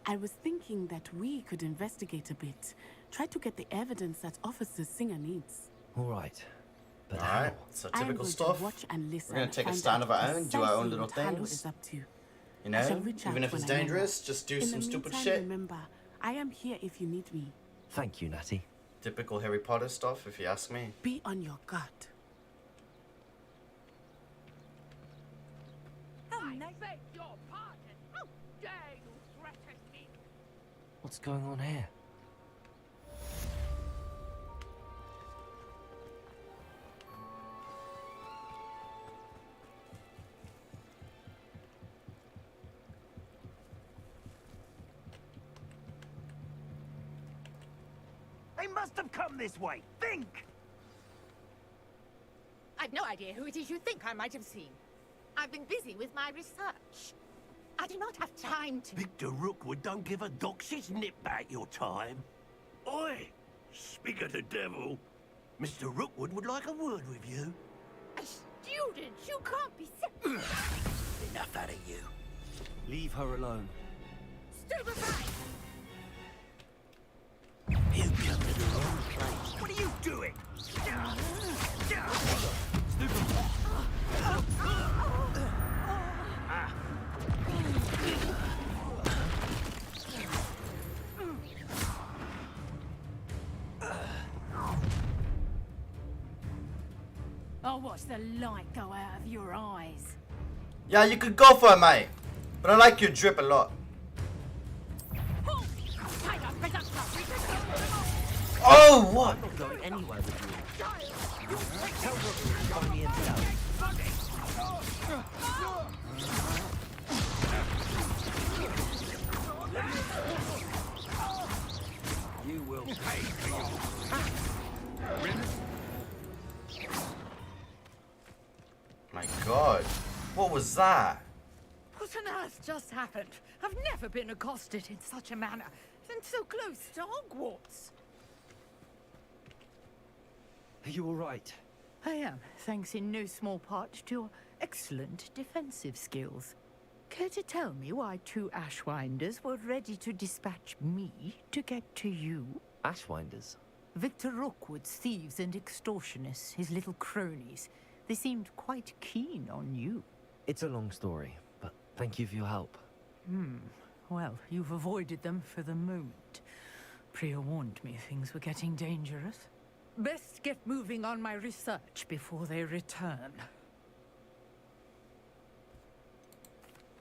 I was thinking that we could investigate a bit, try to get the evidence that Officer Singer needs. All right. But Alright, so typical stuff. Watch and listen. We're going to take a stand of our own, do our own little Harlow is things. up to. You know, even if it's dangerous, just do some stupid shit. Remember, I am here if you need me. Thank you, Natty. Typical Harry Potter stuff, if you ask me. Be on your guard. I beg your pardon. How dare you threaten me? What's going on here? They must have come this way. Think! I've no idea who it is you think I might have seen. I've been busy with my research. I do not have time to... Victor Rookwood don't give a doxy's nip back your time. Oi! Speak of the devil. Mr. Rookwood would like a word with you. A student? You can't be... Enough out of you. Leave her alone. Stupefy! You come to the wrong place. What are you doing? I'll watch the light go out of your eyes. Yeah, you could go for it, mate. But I like your drip a lot. Oh, what? I'm not going anywhere with you. Tell Rookwood to find me himself. You will pay for your... My God. What was that? What on earth just happened? I've never been accosted in such a manner, and so close to Hogwarts. Are you all right? I am, thanks in no small part to your excellent defensive skills. Care to tell me why two Ashwinders were ready to dispatch me to get to you? Ashwinders? Victor Rookwood's thieves and extortionists, his little cronies. They seemed quite keen on you. It's a long story, but thank you for your help. Well, you've avoided them for the moment. Priya warned me things were getting dangerous. Best get moving on my research before they return.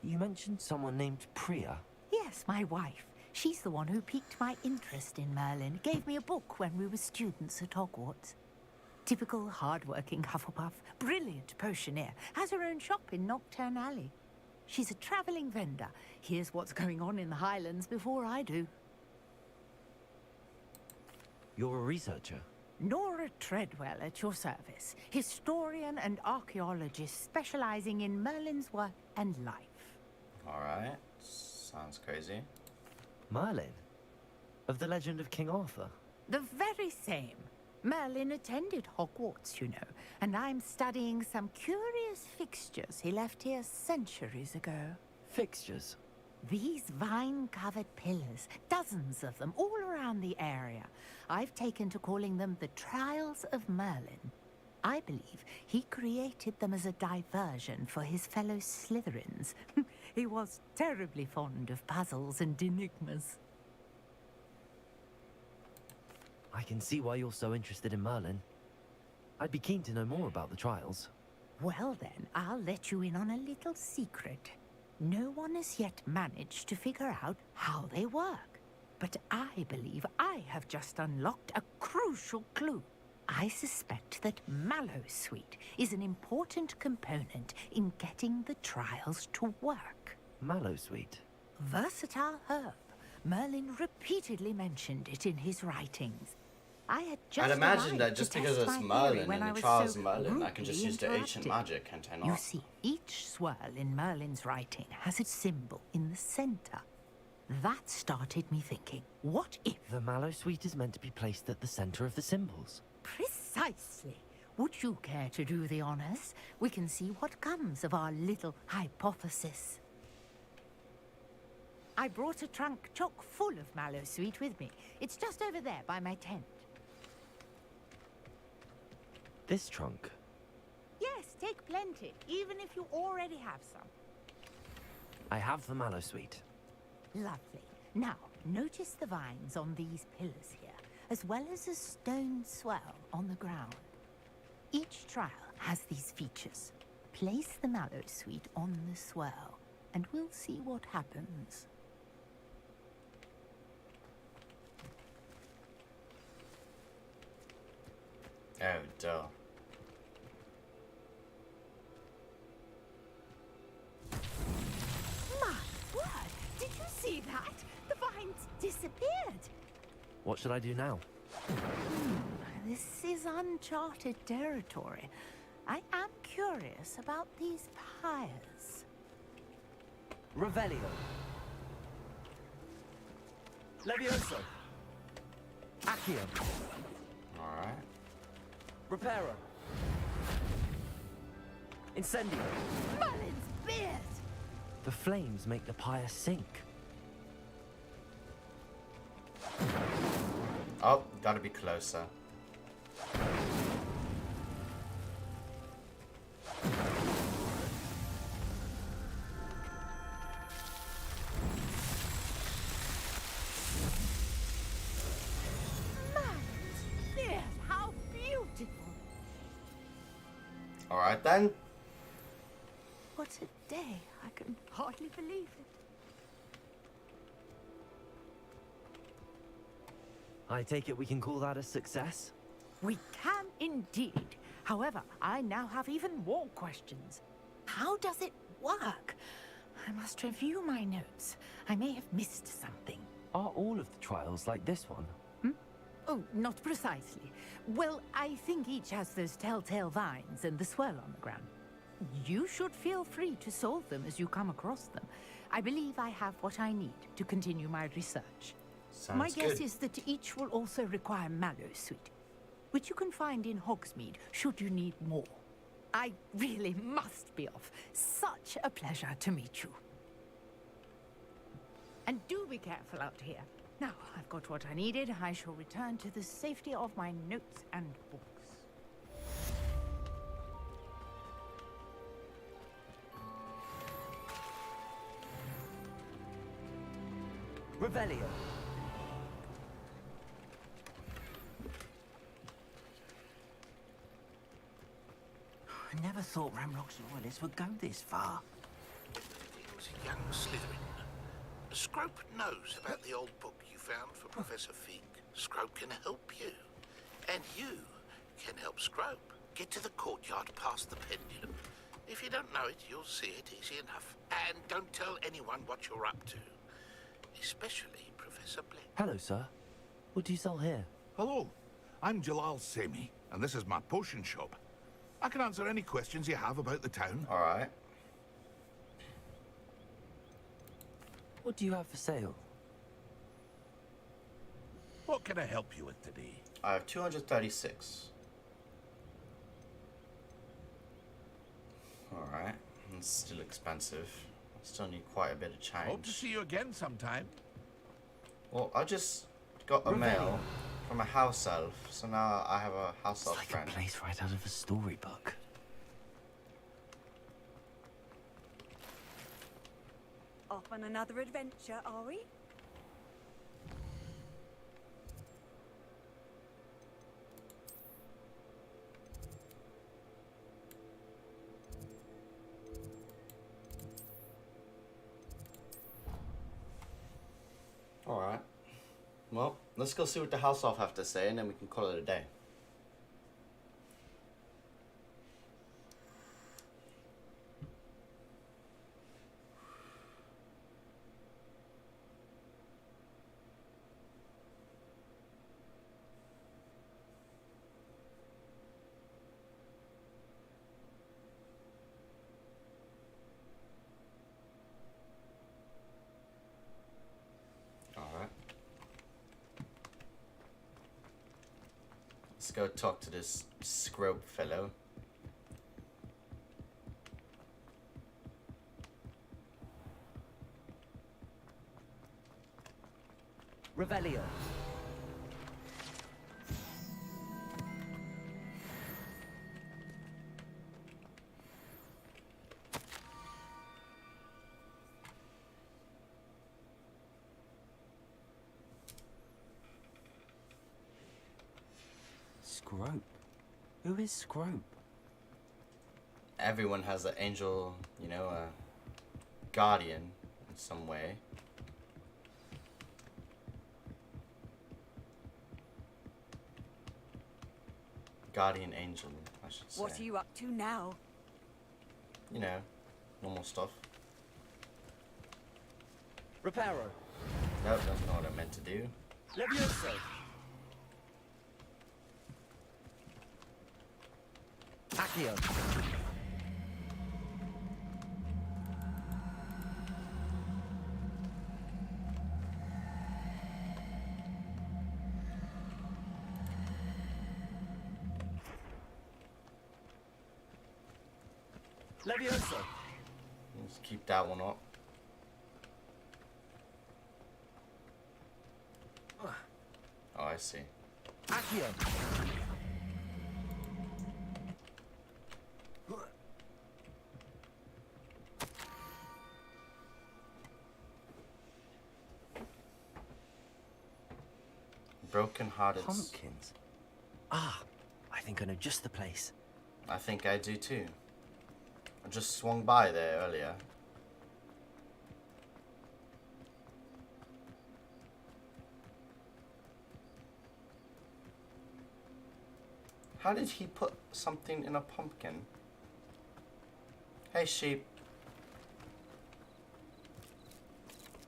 You mentioned someone named Priya. Yes, my wife. She's the one who piqued my interest in Merlin. Gave me a book when we were students at Hogwarts. Typical hard-working Hufflepuff, brilliant potioneer, has her own shop in Nocturne Alley. She's a travelling vendor. Hears what's going on in the Highlands before I do. You're a researcher? Nora Treadwell at your service. Historian and archaeologist specializing in Merlin's work and life. Alright. Sounds crazy. Merlin? Of the legend of King Arthur? The very same. Merlin attended Hogwarts, you know, and I'm studying some curious fixtures he left here centuries ago. Fixtures? These vine-covered pillars, dozens of them, all around the area. I've taken to calling them the Trials of Merlin. I believe he created them as a diversion for his fellow Slytherins. He was terribly fond of puzzles and enigmas. I can see why you're so interested in Merlin. I'd be keen to know more about the trials. Well then, I'll let you in on a little secret. No one has yet managed to figure out how they work. But I believe I have just unlocked a crucial clue. I suspect that Mallowsweet is an important component in getting the trials to work. Mallowsweet? Versatile herb. Merlin repeatedly mentioned it in his writings. I had just I'd imagine that arrived just to because test it's my Merlin theory when and I the was trials so of Merlin, I can just rudely use the ancient interrupted. magic, can't I not? You see, each swirl in Merlin's writing has its symbol in the center. That started me thinking, what if... The Mallowsweet is meant to be placed at the center of the symbols. Precisely. Would you care to do the honors? We can see what comes of our little hypothesis. I brought a trunk chock full of Mallowsweet with me. It's just over there by my tent. This trunk? Yes, take plenty, even if you already have some. I have the Mallowsweet. Lovely. Now, notice the vines on these pillars here, as well as a stone swell on the ground. Each trial has these features. Place the Mallowsweet on the swell, and we'll see what happens. Oh, duh. My word! Did you see that? The vines disappeared. What should I do now? This is uncharted territory. I am curious about these pyres. Revelio. Levioso. Accio. Alright. Reparo. Incendio. Merlin's beard! The flames make the pyre sink. Oh, gotta be closer. Merlin's beard! How beautiful! Alright then. What a day. I can hardly believe it. I take it we can call that a success? We can indeed. However, I now have even more questions. How does it work? I must review my notes. I may have missed something. Are all of the trials like this one? Oh, not precisely. Well, I think each has those telltale vines and the swirl on the ground. You should feel free to solve them as you come across them. I believe I have what I need to continue my research. My guess is that each will also require Mallowsweet, which you can find in Hogsmeade should you need more. I really must be off. Such a pleasure to meet you. And do be careful out here. Now, I've got what I needed. I shall return to the safety of my notes and books. Revelio. I never thought Ramrock's loyalists would go this far. He was a young Slytherin. Scrope knows about the old book you found for Professor Fig. Scrope can help you. And you can help Scrope. Get to the courtyard past the pendulum. If you don't know it, you'll see it easy enough. And don't tell anyone what you're up to. Especially Professor Blake. Hello, sir. What do you sell here? Hello, I'm Jalal Semi, and this is my potion shop. I can answer any questions you have about the town. Alright. What do you have for sale? What can I help you with today? I have 236. Alright. It's still expensive. I still need quite a bit of change. Hope to see you again sometime. Well, I just got a mail from a house elf, so now I have a house elf friend. It's like a place right out of a storybook. Off on another adventure, are we? Alright. Well, let's go see what the house elf have to say, and then we can call it a day. Alright. Let's go talk to this scrope fellow. Revelio. Scrope? Who is Scrope? Everyone has an angel, you know, a guardian in some way. Guardian angel, I should say. What are you up to now? You know, normal stuff. Reparo. Nope, that's not what I meant to do. Levioso. Accio. Levioso. Let's keep that one up. Oh, I see. Accio. Broken-hearted. Pumpkins. Ah, I think I know just the place. I think I do too. I just swung by there earlier. How did he put something in a pumpkin? Hey, sheep.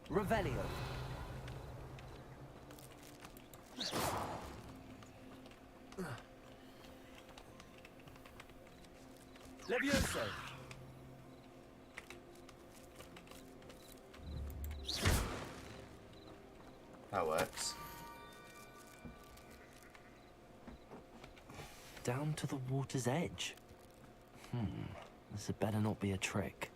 Revelio. Levioso. That works. Down to the water's edge. This had better not be a trick.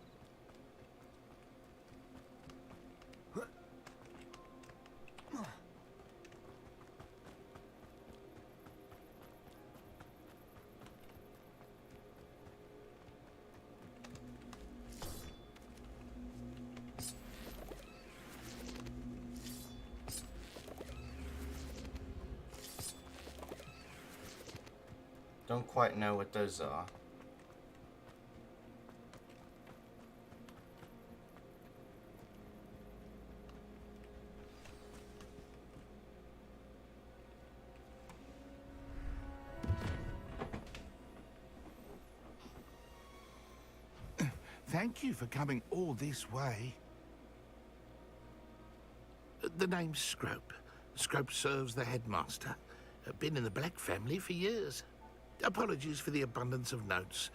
Don't quite know what those are. Thank you for coming all this way. The name's Scrope. Scrope serves the headmaster. Been in the Black family for years. Apologies for the abundance of notes.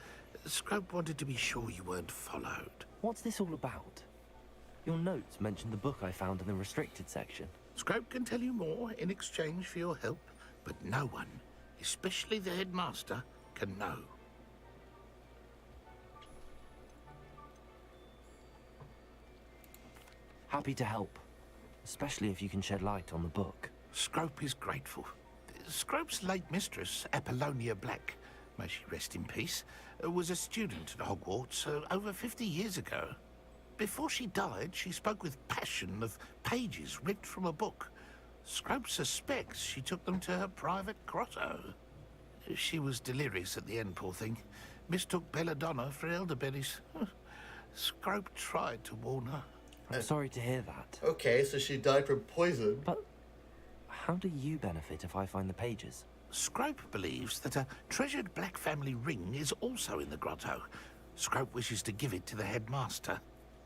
Scrope wanted to be sure you weren't followed. What's this all about? Your notes mentioned the book I found in the restricted section. Scrope can tell you more in exchange for your help, but no one, especially the headmaster, can know. Happy to help, especially if you can shed light on the book. Scrope is grateful. Scrope's late mistress, Apollonia Black, may she rest in peace, was a student at Hogwarts over 50 years ago. Before she died, she spoke with passion of pages ripped from a book. Scrope suspects she took them to her private grotto. She was delirious at the end, poor thing. Mistook belladonna for elderberries. Scrope tried to warn her. I'm sorry to hear that. Okay, so she died from poison. But how do you benefit if I find the pages? Scrope believes that a treasured Black family ring is also in the grotto. Scrope wishes to give it to the headmaster.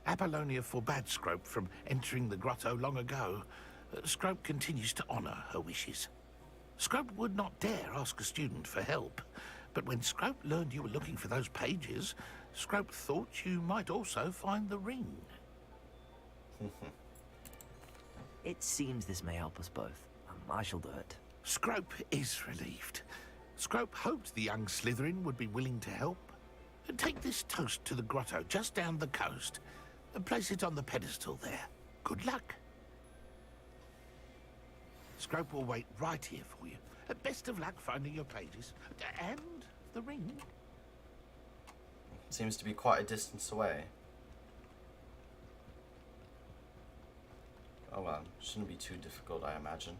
Apollonia forbade Scrope from entering the grotto long ago. Scrope continues to honour her wishes. Scrope would not dare ask a student for help, but when Scrope learned you were looking for those pages, Scrope thought you might also find the ring. It seems this may help us both. I shall do it. Scrope is relieved. Scrope hoped the young Slytherin would be willing to help. Take this toast to the grotto just down the coast and place it on the pedestal there. Good luck. Scrope will wait right here for you. Best of luck finding your pages. And the ring. Seems to be quite a distance away. Oh well, shouldn't be too difficult, I imagine.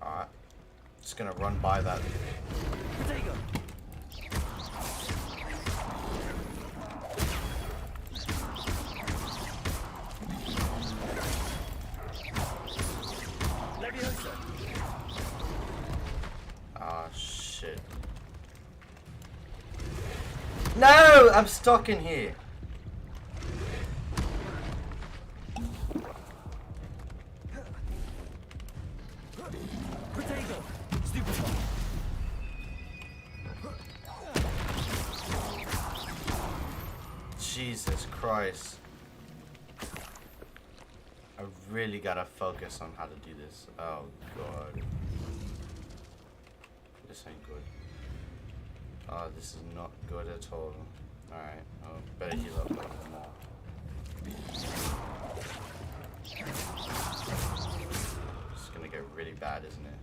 Alright. Just gonna run by that. Ah, shit. No! I'm stuck in here. Jesus Christ. I really gotta focus on how to do this. Oh god. This ain't good. Oh, this is not good at all. Alright, oh, better heal up a little more. It's gonna get really bad, isn't it?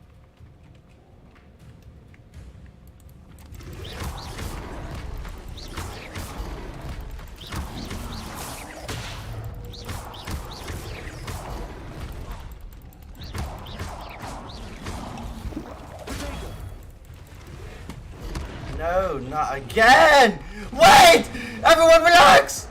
No, not again! Wait! Everyone relax!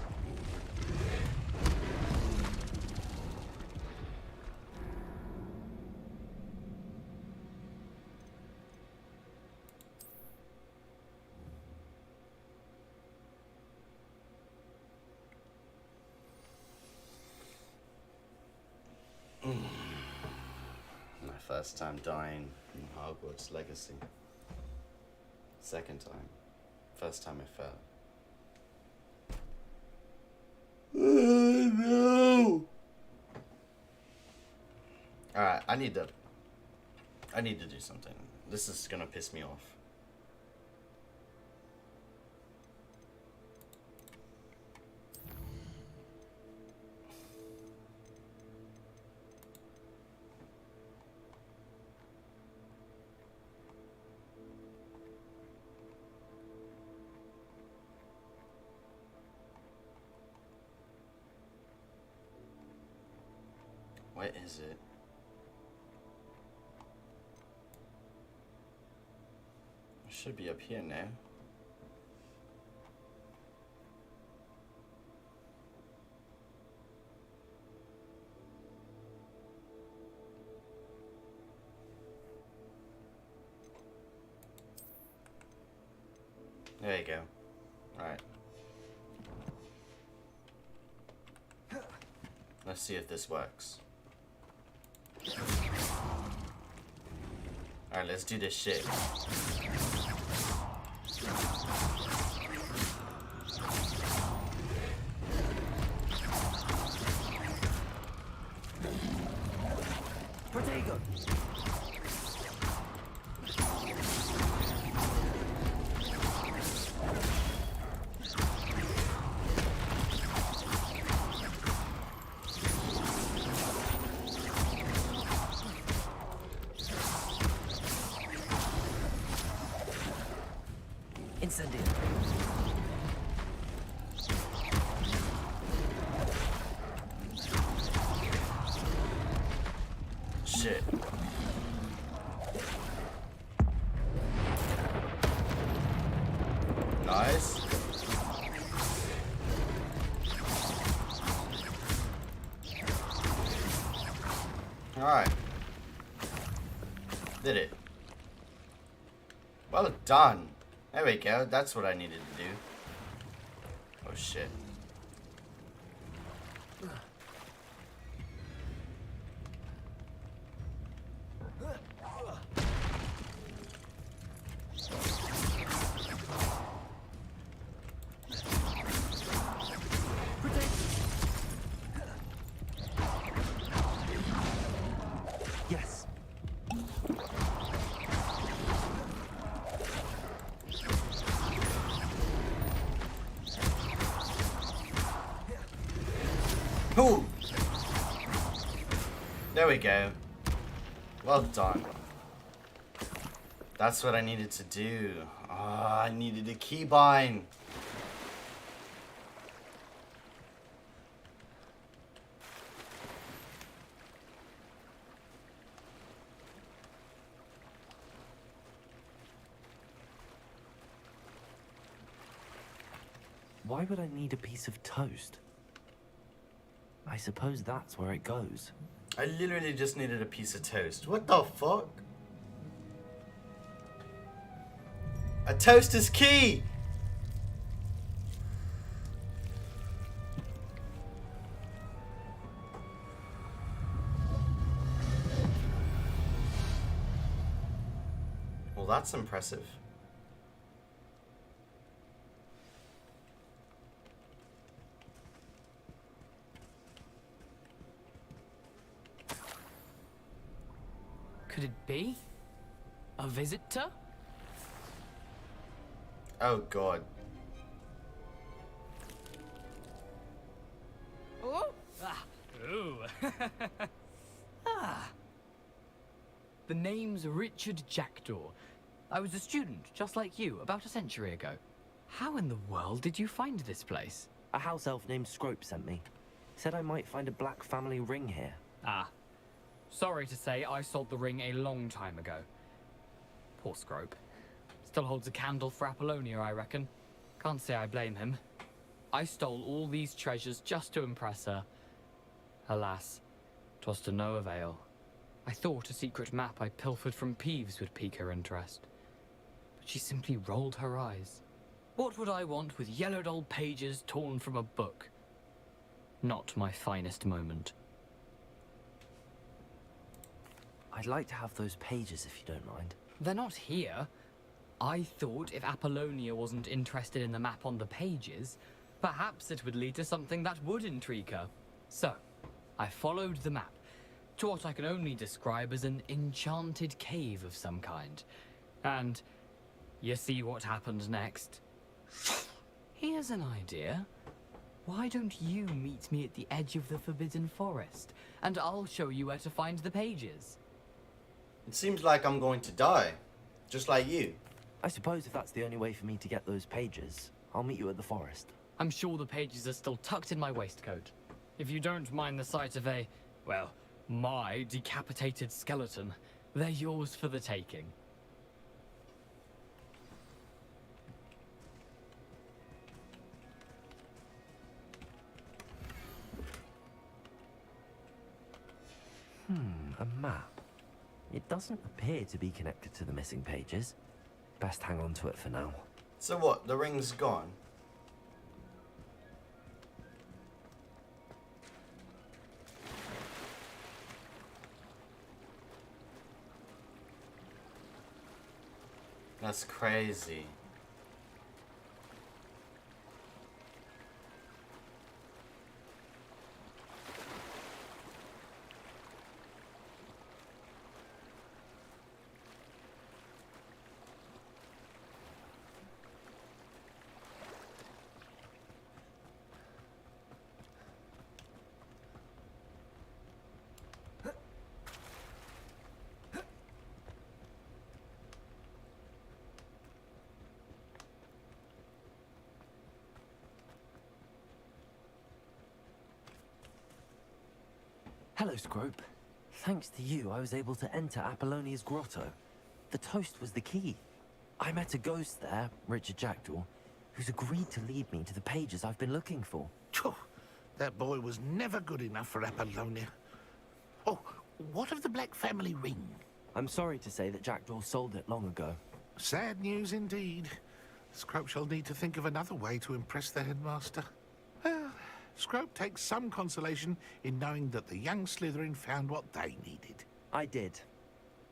My first time dying in Hogwarts Legacy. Second time. First time I fell. Oh no! Alright, I need to do something. This is gonna piss me off. Where is it? It should be up here now. There you go. Alright. Let's see if this works. Alright, let's do this shit. Protego! Incendio. Shit. Nice. Alright. Did it. Well done. There we go. That's what I needed to do. Oh shit. Yes. Ooh. There we go. Well done. That's what I needed to do. Ah, I needed a keybind. Why would I need a piece of toast? I suppose that's where it goes. I literally just needed a piece of toast. What the fuck? A toast is key! Well, that's impressive. Could it be? A visitor? Oh god. Oh! Ah! Ooh! Ah! The name's Richard Jackdaw. I was a student, just like you, about a century ago. How in the world did you find this place? A house elf named Scrope sent me. Said I might find a black family ring here. Ah. Sorry to say, I sold the ring a long time ago. Poor Scrope. Still holds a candle for Apollonia, I reckon. Can't say I blame him. I stole all these treasures just to impress her. Alas, 'twas to no avail. I thought a secret map I pilfered from Peeves would pique her interest. But she simply rolled her eyes. What would I want with yellowed old pages torn from a book? Not my finest moment. I'd like to have those pages if you don't mind. They're not here. I thought if Apollonia wasn't interested in the map on the pages, perhaps it would lead to something that would intrigue her. So, I followed the map to what I can only describe as an enchanted cave of some kind. And you see what happened next? Here's an idea. Why don't you meet me at the edge of the Forbidden Forest, and I'll show you where to find the pages? It seems like I'm going to die. Just like you. I suppose if that's the only way for me to get those pages, I'll meet you at the forest. I'm sure the pages are still tucked in my waistcoat. If you don't mind the sight of a, well, my decapitated skeleton, they're yours for the taking. A map. It doesn't appear to be connected to the missing pages. Best hang on to it for now. So what? The ring's gone? That's crazy. Hello, Scrope. Thanks to you, I was able to enter Apollonia's grotto. The toast was the key. I met a ghost there, Richard Jackdaw, who's agreed to lead me to the pages I've been looking for. Phew, that boy was never good enough for Apollonia. Oh, what of the Black family ring? I'm sorry to say that Jackdaw sold it long ago. Sad news indeed. Scrope shall need to think of another way to impress the headmaster. Well, Scrope takes some consolation in knowing that the young Slytherin found what they needed. I did.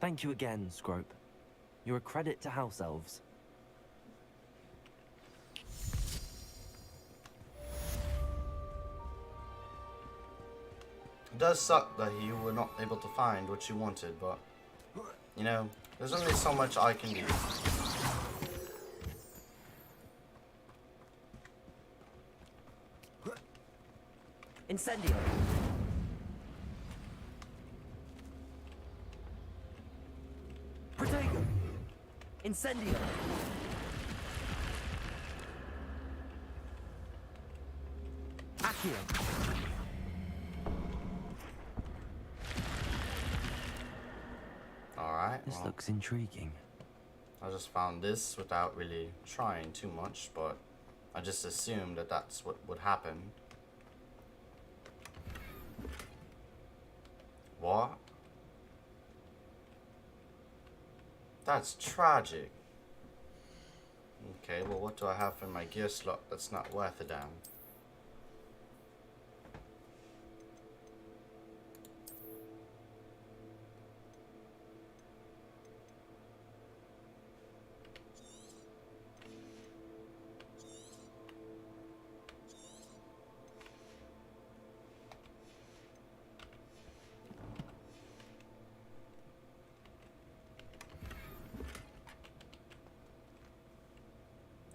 Thank you again, Scrope. You're a credit to House Elves. It does suck that you were not able to find what you wanted, but, you know, there's only so much I can do. Incendio! Protego! Incendio! Accio! Alright, This well, looks intriguing. I just found this without really trying too much, but I just assumed that that's what would happen. What? That's tragic. Okay, well, what do I have in my gear slot that's not worth a damn?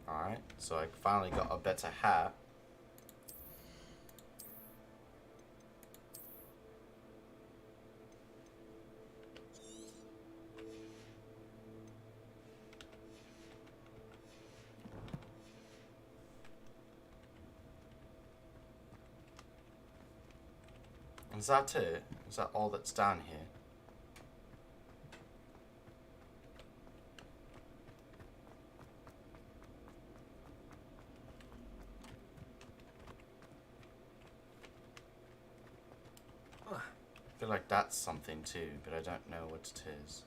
Alright, so I finally got a better hat. Is that it? Is that all that's down here? I feel like that's something too, but I don't know what it is.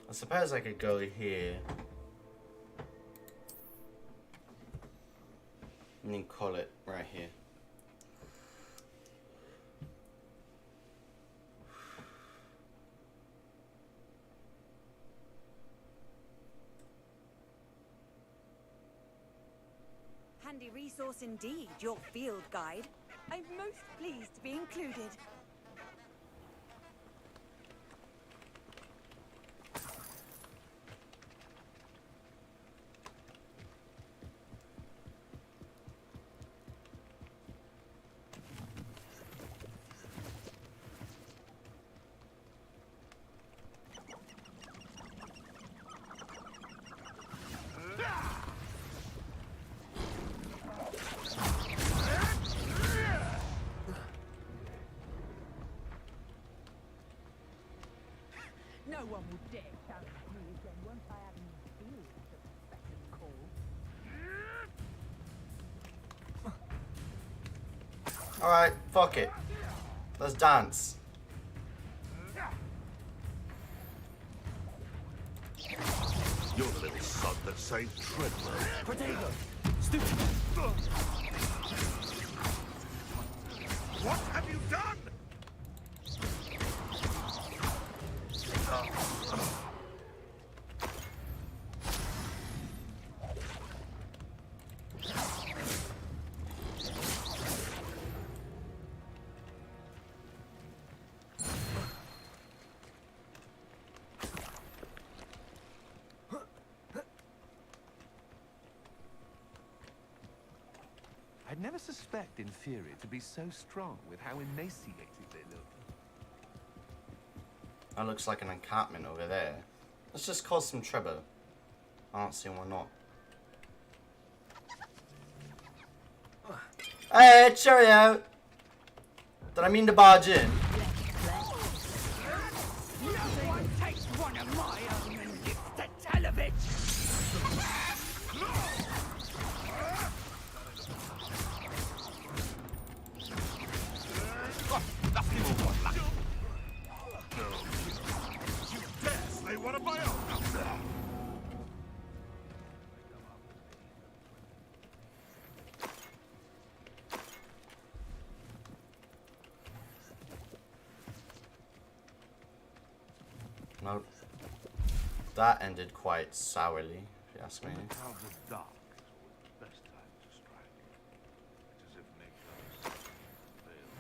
I suppose I could go here and then call it right here. Handy resource indeed, your field guide. I'm most pleased to be included. No one would dare challenge me again once I have any feelings of respect and call. Alright, fuck it. Let's dance. You're the little sod that saved Treadwell. Protego! What have you done? I'd never suspect inferior to be so strong with how emaciated they look. That looks like an encampment over there. Let's just cause some trouble. I don't see why not. Hey, cheerio! Did I mean to barge in? No one takes one of my own and gets the tell of it! Nothing will want luck. No. You dare slay one of my own? Nope. That ended quite sourly, if you ask me. The clouds are dark. It's always the best time to strike. It's as if nature has failed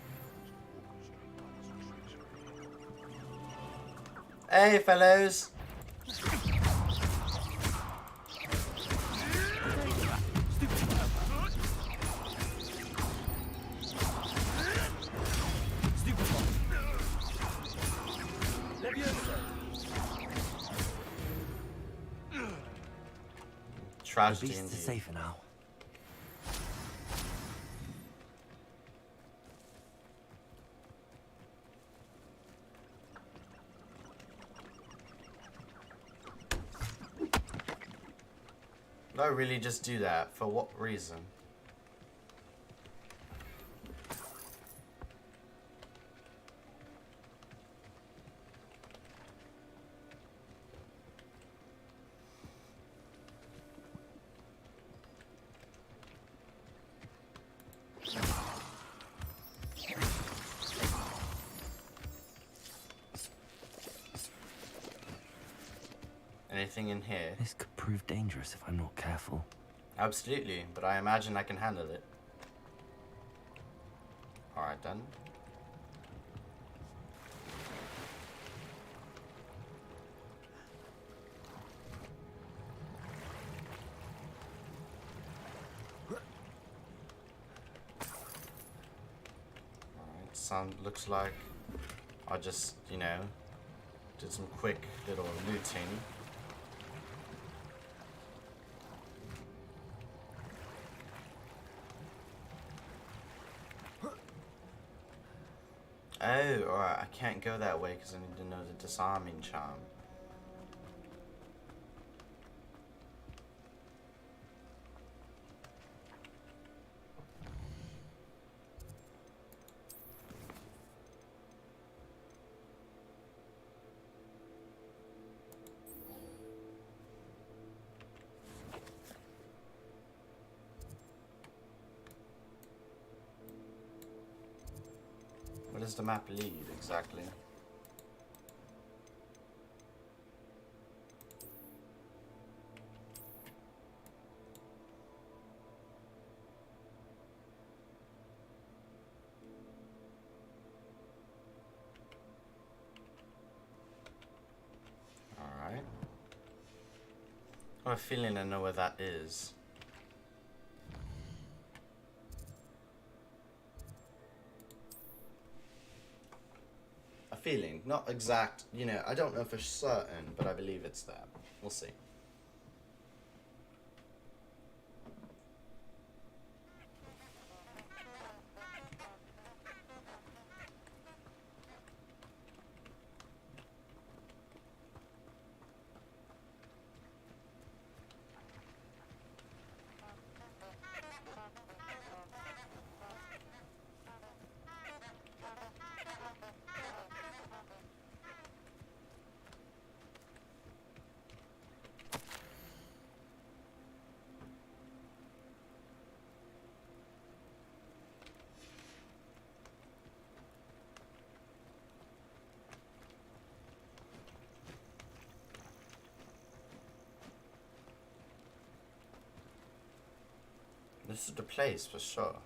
to orchestrate by this treachery. Hey, fellows! Tragedy The beast indeed. is safer now. Did I really just do that? For what reason? Anything in here? This could prove dangerous if I'm not careful. Absolutely, but I imagine I can handle it. Alright then. Alright, looks like I just, you know, did some quick little looting. Oh, alright, I can't go that way because I need to know the disarming charm. Where does the map lead exactly? Alright. I have a feeling I know where that is. Feeling, not exact, you know, I don't know for certain, but I believe it's there. We'll see. This is the place for sure.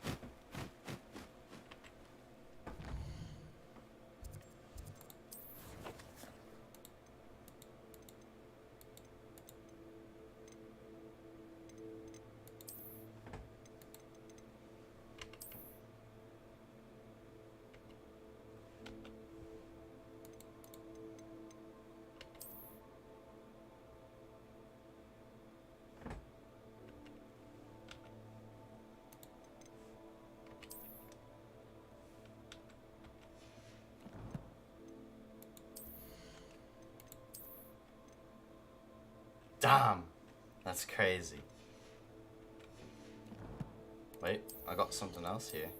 Damn, that's crazy. Wait, I got something else here.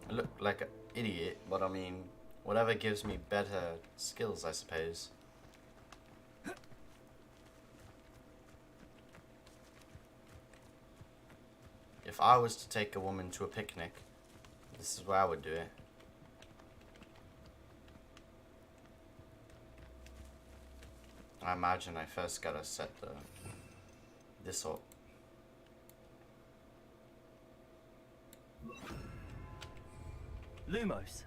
I look like an idiot, but I mean, whatever gives me better skills, I suppose. If I was to take a woman to a picnic, this is where I would do it. I imagine I first gotta set this up. Lumos.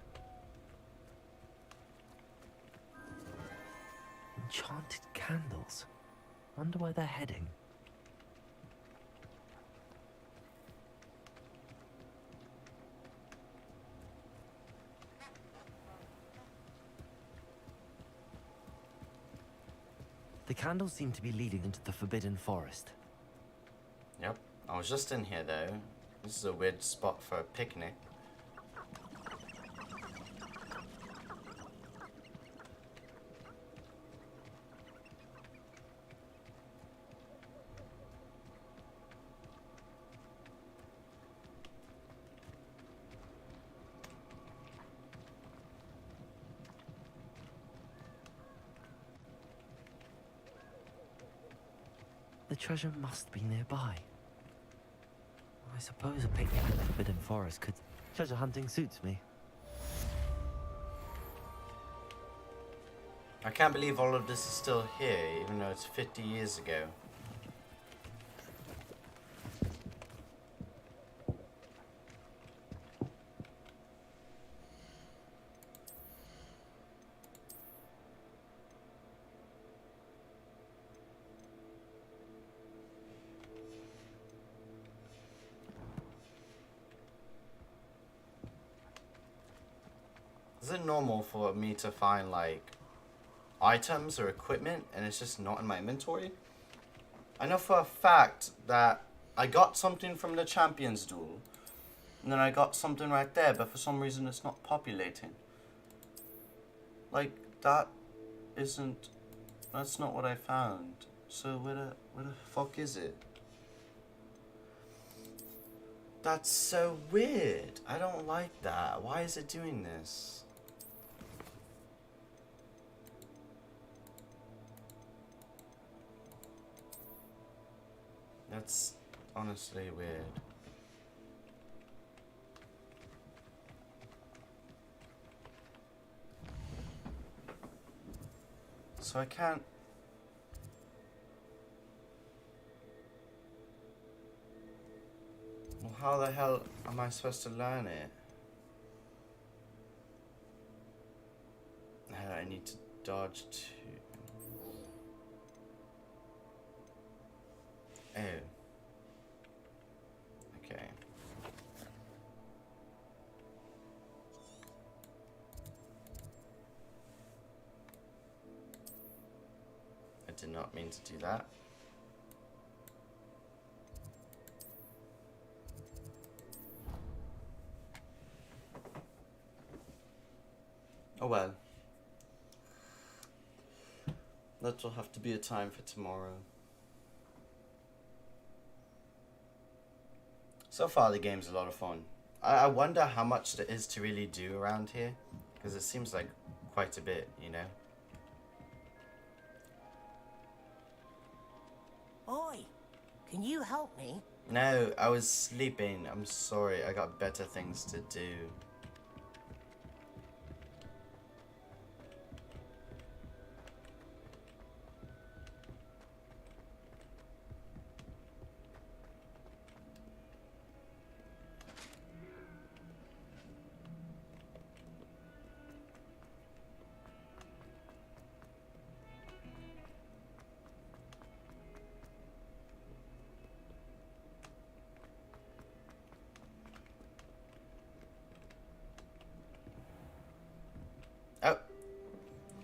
Enchanted candles. Wonder where they're heading. The candles seem to be leading into the Forbidden Forest. Yep, I was just in here though. This is a weird spot for a picnic. The treasure must be nearby. I suppose a picnic in the Forbidden Forest could... Treasure hunting suits me. I can't believe all of this is still here, even though it's 50 years ago. Is it normal for me to find like items or equipment and it's just not in my inventory? I know for a fact that I got something from the Champions Duel and then I got something right there, but for some reason it's not populating. Like that's not what I found. So where the fuck is it? That's so weird. I don't like that. Why is it doing this? That's honestly weird. So I can't... Well, how the hell am I supposed to learn it? I need to dodge to... Oh. Okay. I did not mean to do that. Oh well. That will have to be a time for tomorrow. So far, the game's a lot of fun. I wonder how much there is to really do around here, because it seems like quite a bit, you know? Oi, can you help me? No, I was sleeping. I'm sorry. I got better things to do.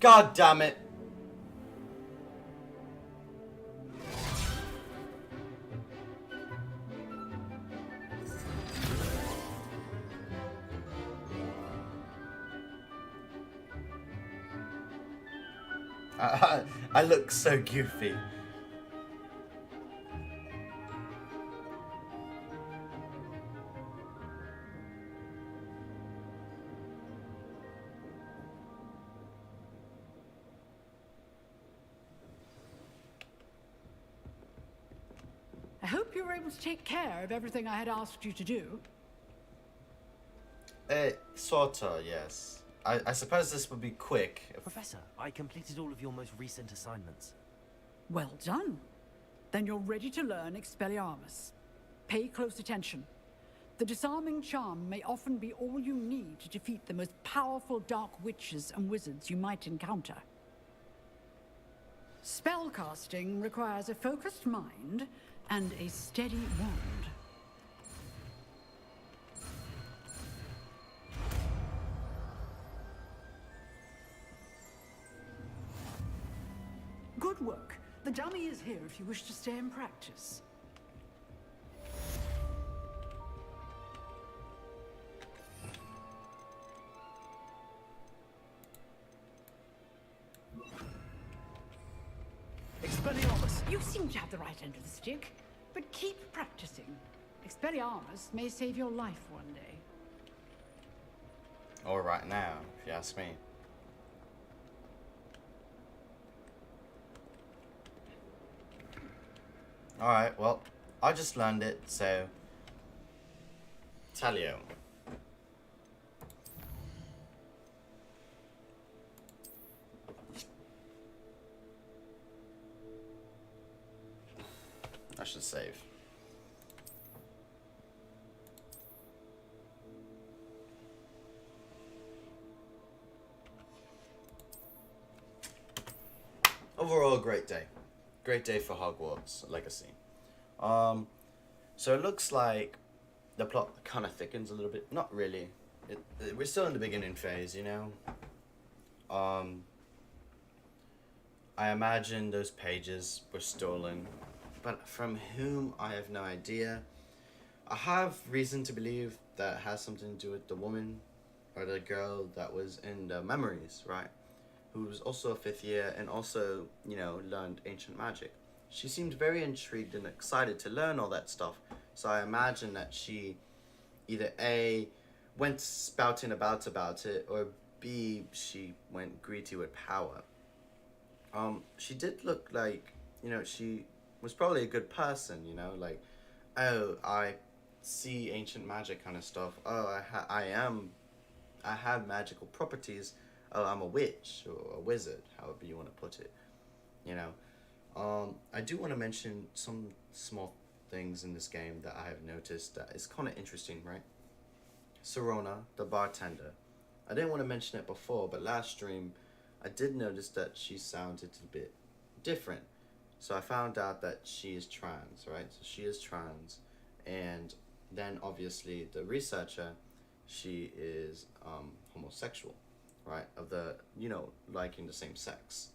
God damn it! I look so goofy. I hope you were able to take care of everything I had asked you to do. Sorta, yes. I suppose this would be quick. Professor, I completed all of your most recent assignments. Well done. Then you're ready to learn Expelliarmus. Pay close attention. The disarming charm may often be all you need to defeat the most powerful dark witches and wizards you might encounter. Spellcasting requires a focused mind and a steady wand. Good work. The dummy is here if you wish to stay and practice. Expelliarmus! You seem to have the right end of the stick, but keep practicing. Expelliarmus may save your life one day. Or right now, if you ask me. Alright, well, I just learned it, so... Talio. I should save. Overall, great day. Great day for Hogwarts Legacy. So it looks like the plot kind of thickens a little bit. Not really. We're still in the beginning phase, you know. I imagine those pages were stolen, but from whom I have no idea. I have reason to believe that it has something to do with the woman or the girl that was in the memories, right? Who was also a 5th year and also, you know, learned ancient magic. She seemed very intrigued and excited to learn all that stuff. So I imagine that she either A, went spouting about it, or B, she went greedy with power. She did look like, you know, she was probably a good person, you know, like, oh, I see ancient magic kind of stuff. Oh, I have magical properties. Oh, I'm a witch or a wizard, however you want to put it, you know. I do want to mention some small things in this game that I have noticed that is kind of interesting, right? Serona, the bartender. I didn't want to mention it before, but last stream, I did notice that she sounded a bit different. So I found out that she is trans, right? So she is trans, and then obviously the researcher, she is homosexual, right? Of the, you know, liking the same sex.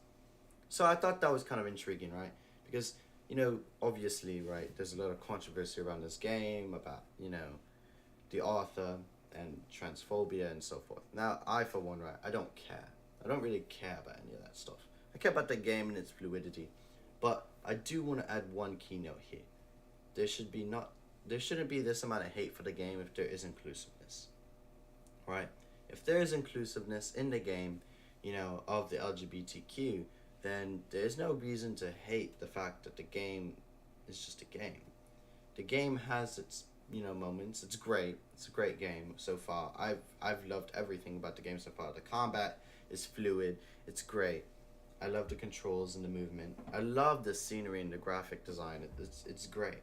So I thought that was kind of intriguing, right? Because, you know, obviously, right, there's a lot of controversy around this game about, you know, the author and transphobia and so forth. Now, I, for one, right, I don't care. I don't really care about any of that stuff. I care about the game and its fluidity. But I do want to add one keynote here. There shouldn't be this amount of hate for the game if there is inclusiveness, right? If there is inclusiveness in the game, you know, of the LGBTQ, then there's no reason to hate the fact that the game is just a game. The game has its, you know, moments. It's great. It's a great game so far. I've loved everything about the game so far. The combat is fluid. It's great. I love the controls and the movement. I love the scenery and the graphic design. It's great.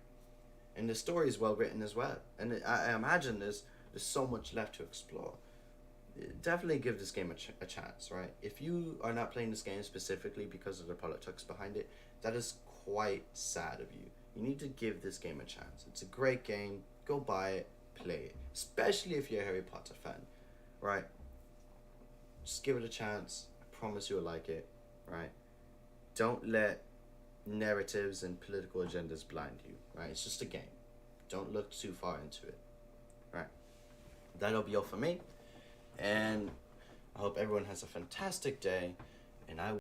And the story is well written as well. And I imagine there's so much left to explore. Definitely give this game a chance, right? If you are not playing this game specifically because of the politics behind it, that is quite sad of you. You need to give this game a chance. It's a great game. Go buy it, play it. Especially if you're a Harry Potter fan, right? Just give it a chance. I promise you'll like it, right? Don't let narratives and political agendas blind you, right? It's just a game. Don't look too far into it, right? That'll be all for me, and I hope everyone has a fantastic day, and I